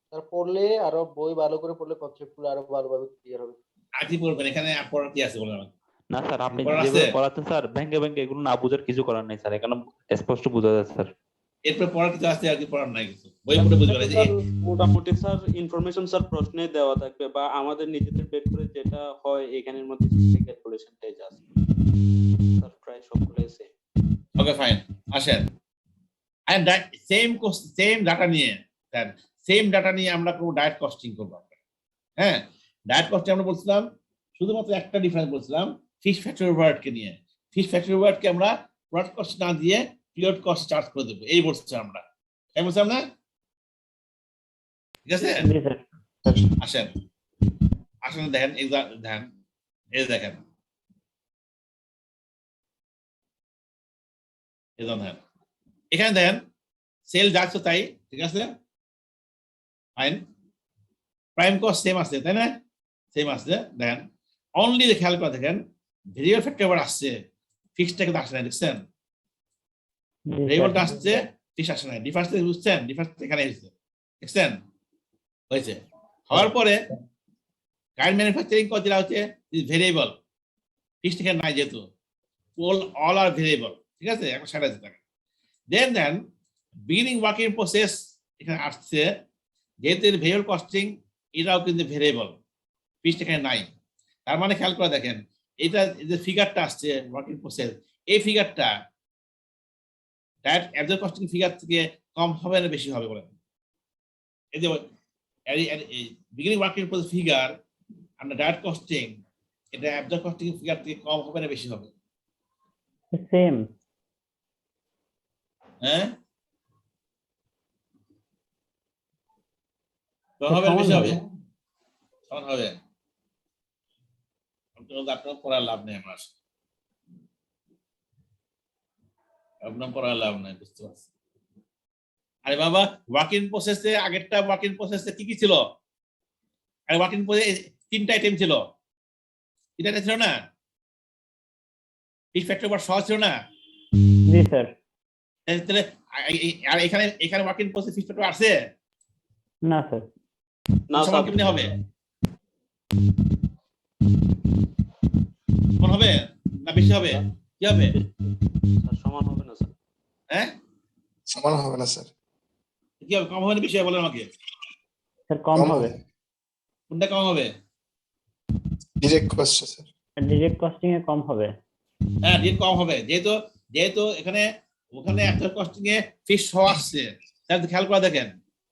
তার পড়লে আরো বই ভালো করে পড়লে কনসেপ্ট গুলো আরো ভালোভাবে ক্লিয়ার হবে। আর কি পড়বেন এখানে? পড়ার কি আছে বলেন আমাকে? না স্যার, আপনি পড়া আছে? যেভাবে পড়াচ্ছেন স্যার, ভেঙ্গে ভেঙ্গে এগুলো না বুঝার কিছু করার নেই স্যার, এখানে স্পষ্ট বোঝা যায় স্যার। এরপর পড়ার কিছু আছে আর কি? পড়ার নাই কিছু, বই পড়ে বুঝবেন। এই যে স্যার, মোটামুটি স্যার ইনফরমেশন স্যার প্রশ্নে দেওয়া থাকবে বা আমাদের নিজেদের বের করে যেটা হয় এখানের মধ্যে ক্যালকুলেশনটাই জাস্ট স্যার প্রায় সবগুলাই সেম। ওকে ফাইন, আসেন এন্ড সেম ডাটা নিয়ে স্যার, সেম ডাটা নিয়ে আমরা করব ডাইরেক্ট কস্টিং করব। হ্যাঁ, ডাইরেক্ট কস্টিং আমরা বলছিলাম শুধুমাত্র একটা ডিফারেন্স বলছিলাম ফিক্সড ফ্যাক্টরি ওভারহেড কে নিয়ে। ফিক্সড ফ্যাক্টরি ওভারহেড কে আমরা প্রোডাক্ট কস্ট না দিয়ে পিরিয়ড কস্ট চার্জ করে দেব, এই বলছিলাম আমরা, তাই বলছিলাম না? ঠিক আছে, জি স্যার। আসেন আসেন দেখেন দেখেন এই দেখেন দেখেন এখানে দেখেন সেল যাচ্ছে তাই, ঠিক আছে, ফাইন। প্রাইম কস্ট সেম আছে তাই না? সেম আছে, দেন অনলি খেয়াল করে দেখেন ভেরিয়েবল ফ্যাক্টর আবার আসছে, ফিক্সডটা কিন্তু আসে না, দেখছেন ভেরিয়েবলটা আসছে ফিক্স আসে না, ডিফারেন্স বুঝছেন, ডিফারেন্স এখানে এসেছে, দেখছেন হয়েছে। হওয়ার পরে কারেন্ট ম্যানুফ্যাকচারিং কস্ট যেটা হচ্ছে ভেরিয়েবল, ফিক্সড এখানে নাই যেহেতু, অল আর ভেরিয়েবল, ঠিক আছে, একটা সাইড আছে থাকে। দেন বিগিনিং ওয়ার্কিং প্রসেস এখানে আসছে, যেহেতু ভেরিয়েবল কস্টিং এটাও কিন্তু ভেরিয়েবল, ফিক্সড এখানে নাই। তার মানে খেয়াল করে দেখেন এটা যে ফিগারটা আসছে ওয়ার্কিং প্রসেস, এই ফিগারটা ডাইরেক্ট অ্যাবজর্ব কস্টিং ফিগার থেকে কম হবে না বেশি হবে বলেন? এই যে বিগিনিং ওয়ার্কিং প্রসেস ফিগার আমরা ডাইরেক্ট কস্টিং, এটা অ্যাবজর্ব কস্টিং ফিগার থেকে কম হবে না বেশি হবে? সেম। হ্যাঁ, কম হবে না বেশি হবে? সমান হবে। আপনার পড়ার লাভ নেই, আমার আপনার পড়ার লাভ নাই, বুঝতে পারছি। আরে বাবা ওয়ার্কিং প্রসেসে আগেরটা ওয়ার্কিং প্রসেসে কি কি ছিল? আরে ওয়ার্কিং প্রসেসে 3টা আইটেম ছিল, 3টা ছিল না? ফিক্সড ফ্যাক্টর সহজ ছিল না? জি স্যার। তাহলে আর এখানে ওয়ার্কিং প্রসেস ফিক্সড ফ্যাক্টর আছে না স্যার। না সমান স্যার, কেমনে হবে? সমান হবে না বেশি হবে? কি হবে? সমান হবে না স্যার। হ্যাঁ, সমান হবে না স্যার, কি হবে? কম হবে না বেশি হবে বলেন আমাকে? স্যার কম কম হবে। কোনটা কম হবে? Direct cost sir. Direct costing এ কম হবে। হ্যাঁ, রেট কম হবে, যেহেতু এখানে ওখানে একটা কস্টিং এ ফিক্স সহ আসছে, তাহলে খেয়াল করে দেখেন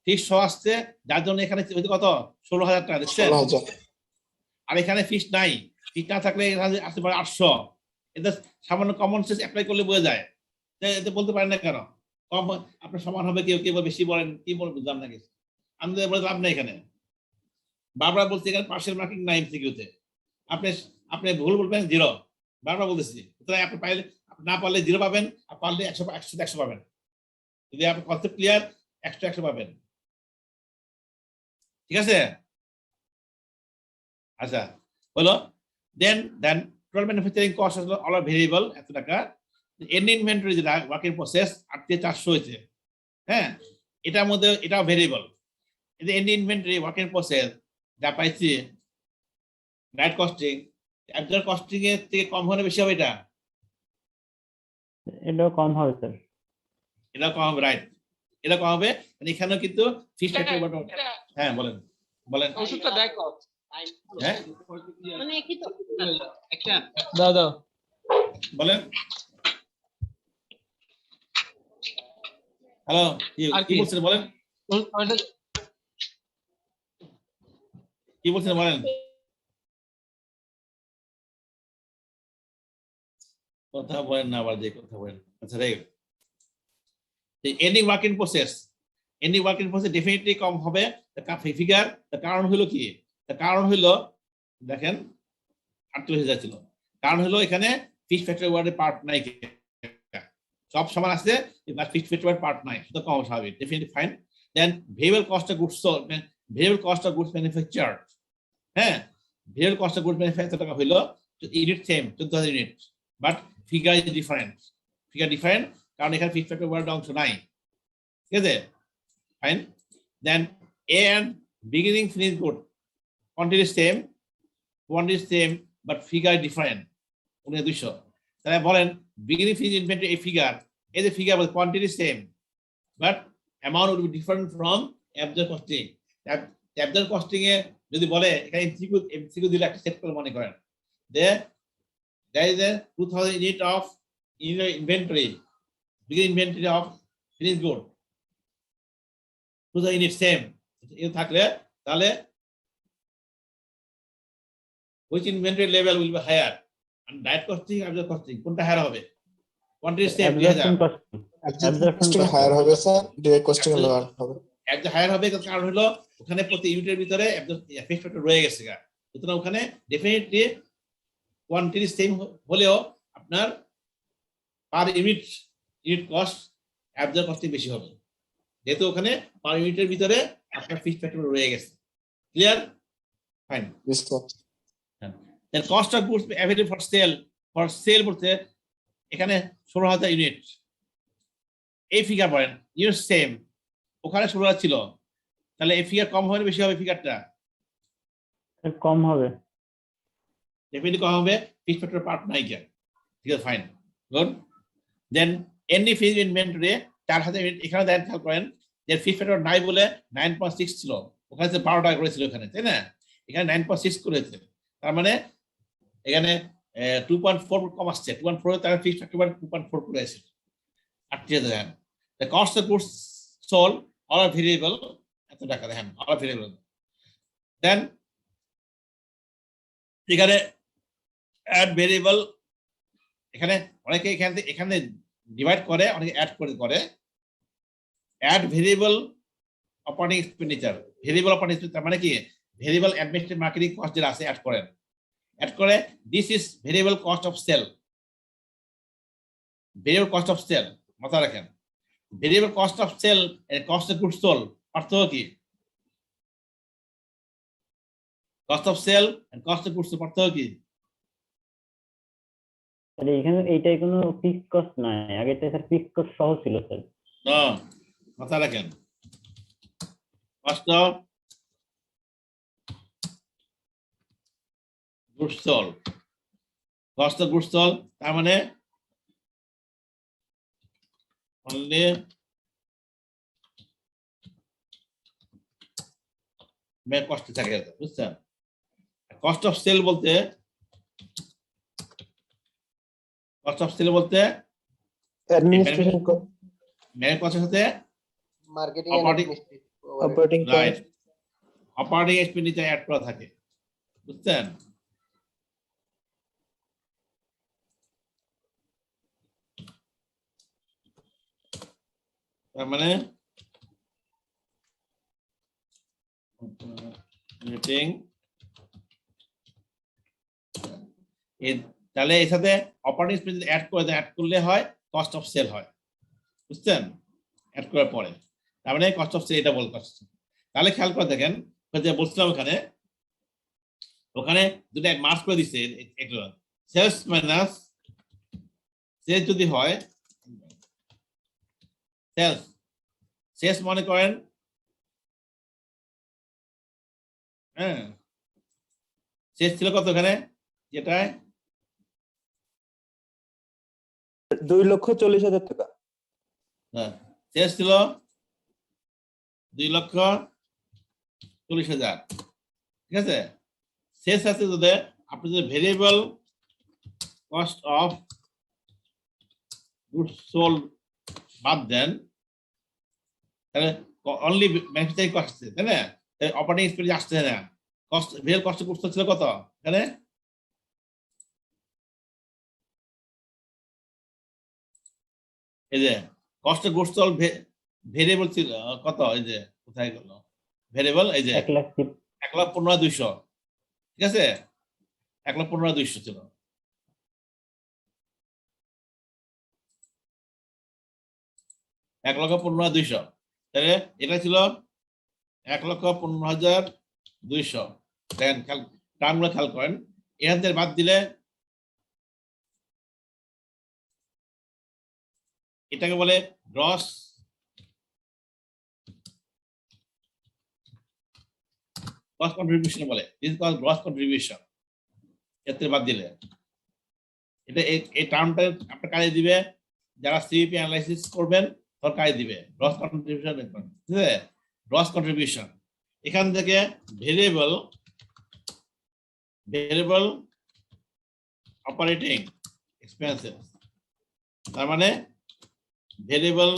ফিক্স সহ আসছে, যার জন্য এখানে কত 16,000 টাকা দেখছেন, 16,000। আর এখানে ফিক্স নাই, ফিক্স না থাকলে এখানে আসতে পারে 800। এটা সামান্য কমন সেন্স অ্যাপ্লাই করলে বোঝা যায়, এতে বলতে পারেন না কেন কম আপনার সমান হবে, কেউ কেউ বেশি বলেন, কি বলে বুঝলাম না কিছু, আমি বলে লাভ নেই এখানে, বারবার বলছি এখানে পার্সিয়াল মার্কিং নাই এমসিকিউতে, আপনি ভুল বলবেন 0, বারবার বলতেছি। সুতরাং আপনি পাইলে, না পারলে 0 পাবেন, আর পারলে 100 পাবেন। যদি আপনার কনসেপ্ট ক্লিয়ার 100 পাবেন, ঠিক আছে? আচ্ছা হলো, দেন টোটাল ম্যানুফ্যাকচারিং কস্ট আসলে অল ভেরিয়েবল এত টাকা। এন্ড ইনভেন্টরি যেটা ওয়ার্কিং প্রসেস 8,400 হয়েছে, হ্যাঁ, এটার মধ্যে এটাও ভেরিয়েবল। এই যে এন্ড ইনভেন্টরি ওয়ার্কিং প্রসেস যা পাইছি ডাইরেক্ট কস্টিং, অ্যাবজর্ব কস্টিং এর থেকে কম হবে বেশি হবে? এটাও কম হবে স্যার। এটা কম হবে, রাইট, এটা কম হবে। এখানেও কিন্তু ফিক্সড ফ্যাক্টর, হ্যাঁ বলেন ওষুধটা দেখো। হ্যাঁ মানে কি তো একটা দাও বলেন। হ্যালো, কি বলছেন বলেন, কি বলছেন বলেন, কথা বলেন না, আবার যে কথা বলেন। আচ্ছা right, ending working process definitely কম হবে ফিগার। তার কারণ হলো কি? তার কারণ হলো দেখেন 48,000 ছিল, কারণ হলো এখানে ফিক্সড ফ্যাক্টর ওয়ার্ডের পার্ট নাই, সব সমান আছে, এবার ফিক্সড ফ্যাক্টর ওয়ার্ড পার্ট নাই, সেটা কম হবে, definitely fine. Then variable cost of goods sold, variable cost of goods manufactured, হ্যাঁ, variable cost of goods manufacture টাকা হইলো unit same 14,000 unit, but figure is different, কারণ এখানে ফিক্সড ফ্যাক্টর ওয়ার্ড অংশ নাই, ঠিক আছে, fine. Then a end beginning finish good quantity same but figure different, 200। তাহলে বলেন বিগিনিং ফিনিশ ইনভেন্টরি এই ফিগার, এই যে figure quantity same but amount will be different from absorb costing. Absorb costing এ যদি বলে এখানে এমসিকিউ দিলে একটা সেট করে মনে করেন যে there is a 2,000 unit of inventory, beginning inventory of finished good, 2,000 unit same, এটা থাকলে তাহলে which inventory level will be higher, and direct costing and absorb costing কোনটা হায়ার হবে? কোয়ান্টিটি সেম 2000, কস্টিং হায়ার হবে স্যার, ডিরেক্ট কস্টিং লোয়ার হবে। একটা হায়ার হবে কারণ হলো ওখানে প্রতি ইউনিটের ভিতরে ফিক্সড ফ্যাক্টর রয়ে গেছে, সুতরাং ওখানে ডেফিনেটলি কোয়ান্টিটি সেম হলেও আপনার per unit cost absorb costing বেশি হবে, যেহেতু ওখানে পার ইউনিটের ভিতরে আপনার ফিক্সড ফ্যাক্টর রয়ে গেছে। Clear? Fine Yes, sir. Then cost of goods available for sale বলতে এখানে 16,000 ইউনিট, এই ফিগার পড়েন ইউনিট সেম, ওখানে 16,000 ছিল, তাহলে এই ফিগার কম হবে না বেশি হবে ফিগারটা? স্যার কম হবে। ডেফিনেটলি কম হবে, ফিক্সড ফ্যাক্টর পার্ট নাই কেন, ঠিক আছে ফাইন গুড। দেন এনি ফিজ ইনভেন্টরি 4,000 ইউনিট, এখানে দেন খেয়াল করেন যে ফিক্সড ফ্যাক্টর নাই বলে 9.6 ছিল, ওখানে 12 টাকা করেছিল এখানে, তাই না? এখানে 9.6 করেছে, তার মানে এখানে 2.4 কম আসছে, 2.4 তার ফিক্সড ফ্যাক্টর 2.4 করে আছে। আর ঠিক আছে দেন the cost of goods sold all are variable, এত টাকা দেখেন all are variable। দেন এখানে অ্যাড ভেরিয়েবল, এখানে অনেকে এখানে ডিভাইড করে, অনেকে অ্যাড করে add variable operating expenditure, variable operating expenditure মানে কি ভেরিয়েবল অ্যাডমিনিস্ট্রেটিভ মার্কেটিং কস্ট যেটা আছে অ্যাড করে this is variable cost of sale, variable cost of sale মাথা রাখেন। Variable cost of sale and cost of goods sold পার্থক্য কি? Cost of sale and cost of goods পার্থক্য কি? স্যার এখানে এইটাই কোনো ফিক্সড কস্ট নয়, আগেরটা স্যার ফিক্সড কস্ট সহ ছিল স্যার। না মাথা রাখেন, cost of goods sold, cost of goods sold তার মানে অনলি মে কষ্ট থাকে, বুঝছেন? কস্ট অফ সেল বলতে অ্যাডমিনিস্ট্রেশন মেন কস্টের সাথে marketing operating right operating expenditure add করা থাকে, বুঝছেন? তার মানে মিটিং তাহলে এর সাথে অপারেটিং এক্সপেন্স অ্যাড করলে হয় কস্ট অফ সেল হয়, বুঝছেন? অ্যাড করার পরে তার মানে কস্ট অফ সেল এটা বল কস্ট। তাহলে খেয়াল করে দেখেন যে বলছিলাম ওখানে দুটো মার্ক করে দিচ্ছে, সেলস মাইনাস সেলস যদি হয়, সেলস মনে করেন হ্যাঁ শেষ ছিল কত ওখানে, যেটায় 2,40,000 টাকা, শেষ ছিল 2,40,000, ঠিক আছে? শেষ আছে যদি আপনি যদি variable cost of goods sold বাদ দেন, তাহলে অনলি ম্যানুফ্যাকচারিং কস্ট আছে, তাই না? অপারেটিং এক্সপেন্স আসছে না, কস্ট ভেরিয়েবল কস্ট গুডস ছিল কত এখানে? এই যে cost of goods sold variable ছিল কত, এই যে কোথায় গেল ভেরিয়েবল, এই যে 1,15,200, ঠিক আছে? 1,15,200 ছিল, $1,15,200, তাহলে এটা ছিল 1,15,200। দেখেন টার্মগুলো খেয়াল করেন, এখান থেকে বাদ দিলে এটাকে বলে গ্রস কন্ট্রিবিউশন বলে, গ্রস কন্ট্রিবিউশন, এতে বাদ দিলে এটা এই টার্মটা আপনার কাজে দিবে যারা সিইপি অ্যানালাইসিস করবেন তখন কাজে দিবে গ্রস কন্ট্রিবিউশন, ঠিক আছে? গ্রস কন্ট্রিবিউশন এখান থেকে ভেরিয়েবল অপারেটিং এক্সপেন্সেস, তার মানে variable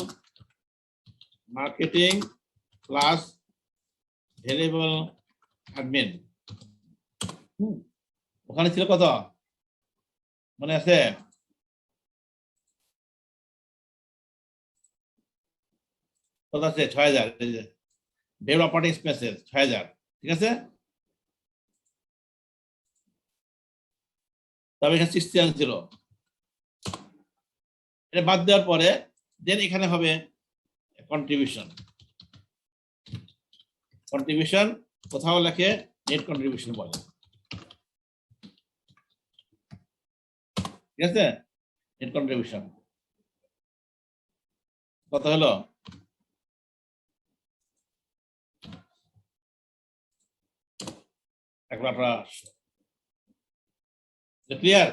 marketing plus variable admin, ওখানে ছিল কত মনে আছে? কত আছে? 6,000, ভেরিয়েবল অপারেটিং এক্সপেন্সেস 6,000, ঠিক আছে? তবে এখানে 60 ছিল, এটা বাদ দেওয়ার পরে দেন এখানে হবে কন্ট্রিবিউশন কোথাও লেখে নেট কন্ট্রিবিউশন বলে। ঠিক আছে, নেট কন্ট্রিবিউশন কত হলো? Clear?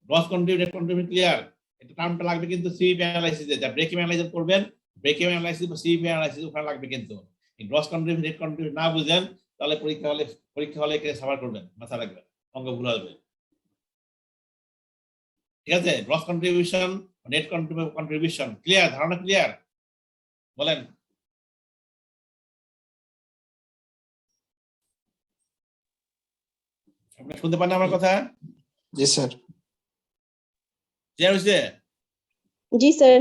Gross contribution, net contribution clear? এটা টার্মটা লাগবে কিন্তু সিইপি অ্যানালাইসিসে, যা ব্রেক ইভেন অ্যানালাইসিস করবেন, ব্রেক ইভেন অ্যানালাইসিস বা সিইপি অ্যানালাইসিস ওখানে লাগবে কিন্তু। এই গ্রস কন্ট্রিবিউশন, নেট কন্ট্রিবিউশন না বুঝেন তাহলে পরীক্ষা হলে সাফার করবেন, মাথা রাখবেন, অঙ্ক ভুল আসবে। ঠিক আছে, gross contribution, net contribution clear? ধারণা ক্লিয়ার? বলেন। আপনি শুনতে পান আমার কথা? জি স্যার। ক্লিয়ার হয়েছে? জি স্যার।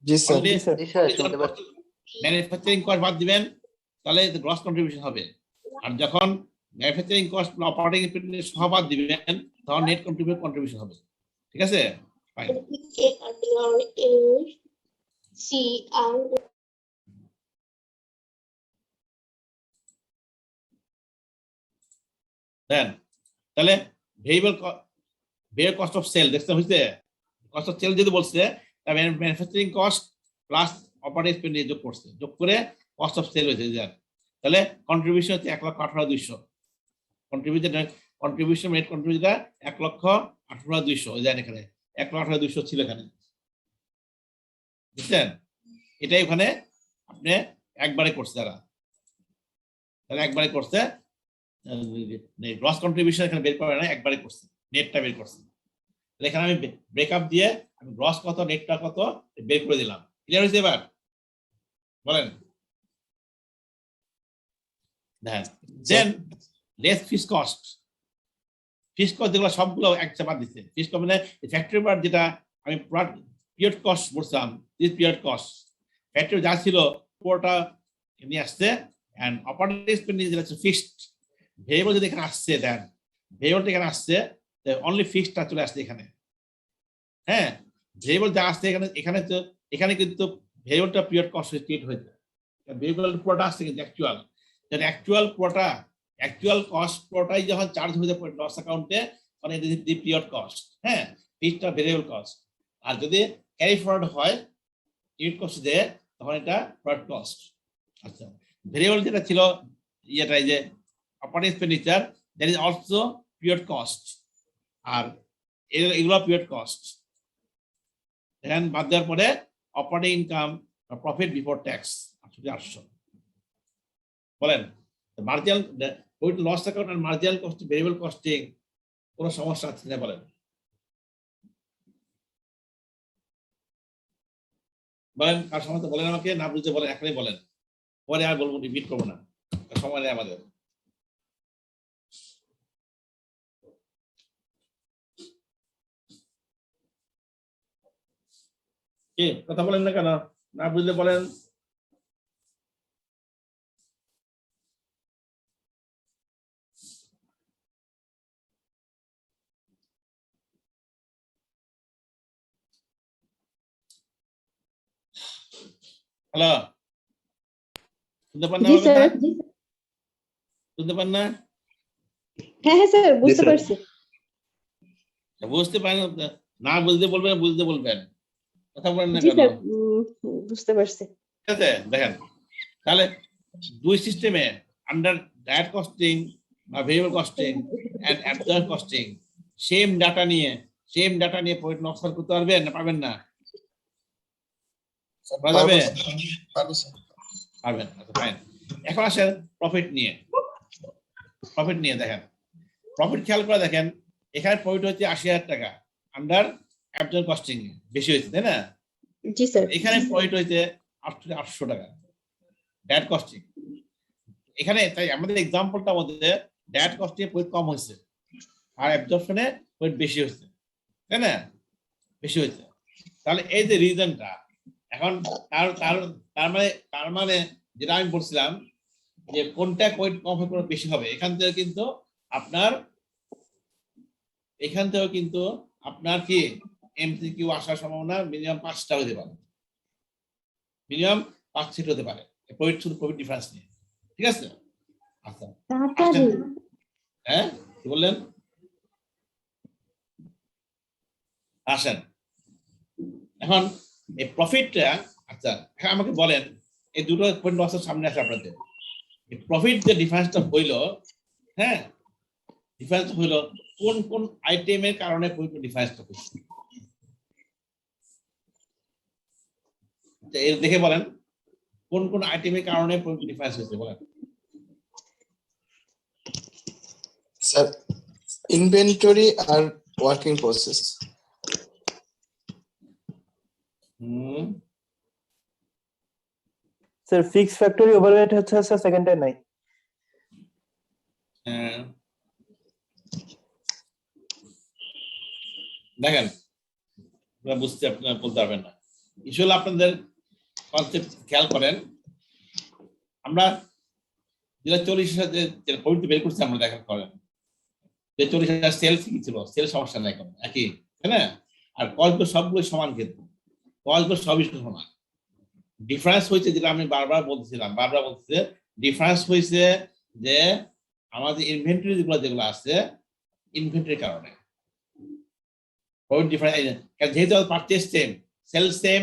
জি স্যার। জি স্যার, শুনতে পাচ্ছি। ম্যানুফ্যাকচারিং কস্ট বাদ দিবেন তাহলে গ্রস কন্ট্রিবিউশন হবে। আর যখন ম্যানুফ্যাকচারিং কস্ট অপারেটিং এক্সপেন্স সহ বাদ দিবেন তখন নেট কন্ট্রিবিউশন হবে। ঠিক আছে, ফাইন। দেন তাহলে ভেরিয়েবল কস্ট অফ সেল দেখতে হইছে? কস্ট অফ সেল যদি বলছে তাহলে manufacturing cost plus operating expense যোগ করছে, যোগ করে কস্ট অফ সেল হয়েছে। তাহলে কন্ট্রিবিউশন হচ্ছে 1,18,200। কন্ট্রিবিউশন নেট কন্ট্রিবিউশন 1,18,200 ওই জানেন এখানে 1,18,200 ছিল এখানে, বুঝছেন? এটাই ওখানে আপনি একবারে করছে যারা, তাহলে একবারে করছে। গ্রস কন্ট্রিবিউশন এখানে বের করে না, একবারে করছে, নেটটা বের করছে। তাহলে এখানে আমি ব্রেকআপ দিয়ে আমি গ্রস কত নেটটা কত বের করে দিলাম। ক্লিয়ার হয়েছে এবার? বলেন। দেন less fix cost. Fix cost যেগুলো সবগুলো একসাথে বাদ দিচ্ছে। ফিক্স কস্ট মানে ফ্যাক্টরি পার্ট যেটা আমি পিরিয়ড কস্ট বলছিলাম, দিস পিরিয়ড কস্ট ফ্যাক্টরি যা ছিল পুরোটা নিয়ে আসছে। এন্ড অপারেটিং এক্সপেন্স যেটা ফিক্সড, ভেরিয়েবল যদি এখানে আসছে, দেন ভেরিয়েবলটা এখানে আসছে, অনলি ফিক্সডটা চলে আসছে এখানে। হ্যাঁ, ভেরিয়েবল যা আসছে এখানে, এখানে কিন্তু ভেরিয়েবলটা পিরিয়ড কস্ট ক্রিয়েট হয়েছে। ভেরিয়েবল পুরোটা আসছে কিন্তু অ্যাকচুয়াল কস্ট পুরোটাই যখন চার্জ হয়ে যাবে লস অ্যাকাউন্টে মানে দি পিরিয়ড কস্ট। হ্যাঁ, ফিক্সডটা ভেরিয়েবল কস্ট। আর যদি ক্যারি ফরওয়ার্ড হয় ইউনিট কস্ট দেয় তখন এটা প্রোডাক্ট কস্ট। আচ্ছা, ভেরিয়েবল যেটা ছিল ইয়েটা এই যে operating expenditure, that is also period cost. আর এগুলো পিরিয়ড কস্ট। দেন বাদ দেওয়ার পরে operating income profit before tax 800। বলেন, মার্জিনাল লস অ্যাকাউন্ট আর মার্জিনাল কস্ট ভেরিয়েবল কস্টিং কোনো সমস্যা আছে না? বলেন বলেন কার সমস্যা বলেন আমাকে, না বুঝতে বলেন, এখনই বলেন, পরে আর বলবো, রিপিট করবো না, সময় নেই আমাদের। কি কথা বলেন না কেন? না বুঝলে বলেন। হ্যালো, শুনতে পান না? শুনতে পান না? হ্যাঁ স্যার, বুঝতে পারছি। বুঝতে পারেন না? বুঝতে বলবেন, বুঝতে বলবেন, কথা বলেন না জি কেন? স্যার, বুঝতে পারছি। ঠিক আছে, দেখেন তাহলে দুই সিস্টেমে আন্ডার ডাইরেক্ট কস্টিং বা variable costing and absorb costing same data নিয়ে প্রফিট নকশা করতে পারবেন না পারবেন না? পারবেন। আচ্ছা, ফাইন। এখন আসেন প্রফিট নিয়ে। দেখেন প্রফিট খেয়াল করে দেখেন, এখানে প্রফিট হচ্ছে 80,000 টাকা আন্ডার অ্যাবসর্ব কস্টিং, বেশি হয়েছে তাই না? জি স্যার। এখানে প্রফিট হয়েছে 800 টাকা ডাইরেক্ট কস্টিং। এখানে তাই আমাদের এক্সাম্পলটা মধ্যে ডাইরেক্ট কস্টিং এ প্রফিট কম হয়েছে আর অ্যাবজর্পশনে প্রফিট বেশি হয়েছে, তাই না? বেশি হয়েছে। তাহলে এই যে রিজনটা এখন তার মানে যেটা আমি বলছিলাম যে কোনটা প্রফিট কম হবে বেশি হবে, এখান থেকে কিন্তু আপনার কি এমসিকিউ আসার সম্ভাবনা মিনিমাম 5টা হতে পারে, মিনিমাম 5 সেট হতে পারে প্রফিট, শুধু প্রফিট ডিফারেন্স নিয়ে। ঠিক আছে? আচ্ছা, হ্যাঁ কি বললেন? আসেন এখন এই প্রফিটটা, আচ্ছা এখন আমাকে বলেন এই দুটো পয়েন্ট অবশ্য সামনে আসে আপনাদের, প্রফিট যে ডিফারেন্সটা হইল, হ্যাঁ ডিফারেন্স হইল কোন কোন আইটেমের কারণে ডিফারেন্সটা হচ্ছে, এর দেখে বলেন কোন কোন আইটেমের কারণে ডিফারেন্স হয়েছে বলেন। Sir inventory are working process. Sir fix factory overhead হচ্ছে স্যার সেকেন্ডে নাই। হ্যাঁ দেখেন বুঝতে আপনারা বলতে পারবেন না, ইস্যুল আপনাদের কনসেপ্ট খেয়াল করেন। আমরা যেটা 40,000 যে পয়েন্ট বের করছি আমরা দেখা করেন যে 40,000 সেলস কি ছিল, সেল সমস্যা নাই কোনো একই, তাই না? আর কস্ট সবগুলো সমান, কিন্তু কস্ট সবই সমান। ডিফারেন্স হয়েছে যেটা আমি বারবার বলতেছিলাম, ডিফারেন্স হয়েছে যে আমাদের ইনভেন্টরি যেগুলো আছে ইনভেন্টরির কারণে ডিফারেন্স, যেহেতু পারচেজ সেম, সেল সেম।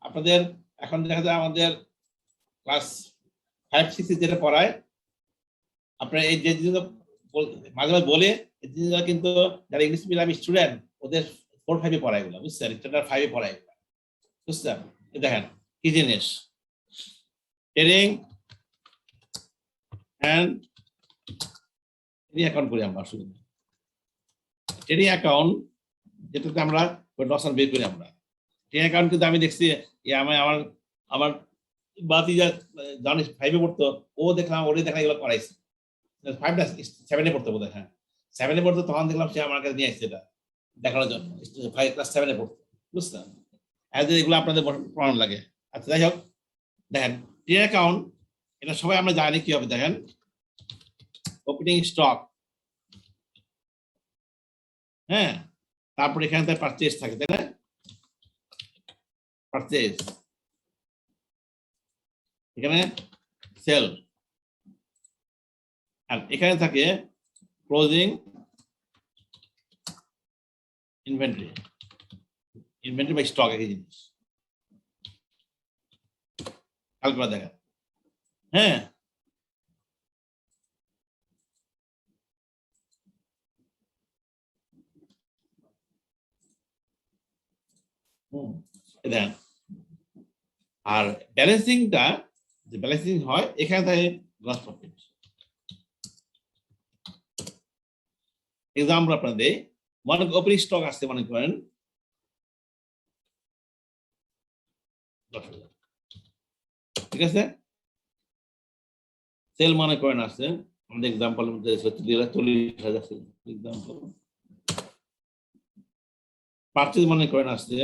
আপনাদের এখন দেখা যায় আমাদের ক্লাস 5-6 যেটা পড়ায় আপনার এই যে জিনিসগুলো মাঝে মাঝে বলে এই জিনিসগুলো কিন্তু যারা ইংলিশ মিডিয়াম স্টুডেন্ট ওদের 4-5 পড়ায় এগুলো, বুঝছেন? স্ট্যান্ডার্ড 5 পড়ায় এগুলো, বুঝছেন? দেখেন কি জিনিস, ট্রেডিং এন্ড অ্যাকাউন্ট করি আমরা, শুধু ট্রেডিং অ্যাকাউন্ট যেটাতে আমরা ডসান বের করি আমরা। ট্রেডিং অ্যাকাউন্ট কিন্তু আমি দেখছি আমার বাতি যা জানিস 5-এ পড়তো, ও দেখলাম ওরে দেখা এগুলো করাইছে 5-7-এ পড়তো বোধ হয়, হ্যাঁ 7-এ পড়তো, তখন দেখলাম সে আমার কাছে নিয়ে আসছে এটা দেখানোর জন্য, 5 ক্লাস 7-এ পড়তো, বুঝছেন? এগুলো আপনাদের প্রমাণ লাগে। আচ্ছা যাই হোক, দেখেন ট্রেডিং অ্যাকাউন্ট এটা সবাই আমরা জানি কি হবে, দেখেন ওপেনিং স্টক, হ্যাঁ তারপর এখানে তার পারচেজ থাকে, তাই না? পারচেজ, এখানে সেল, আর এখানে থাকে ক্লোজিং ইনভেন্টরি বা স্টক, একই জিনিস। খেয়াল করে দেখেন, হ্যাঁ দেখেন। আর ব্যালেন্সিংটা যে ব্যালেন্সিং হয় এখানে থাকে গ্রস প্রফিট। এক্সাম্পল আপনাদের মনে ওপেনিং স্টক আসছে, মনে করেন 10,000, ঠিক আছে? সেল মনে করেন আসছে আমাদের এক্সাম্পল মধ্যে 40,000 এক্সাম্পল। পারচেজ মনে করেন আসছে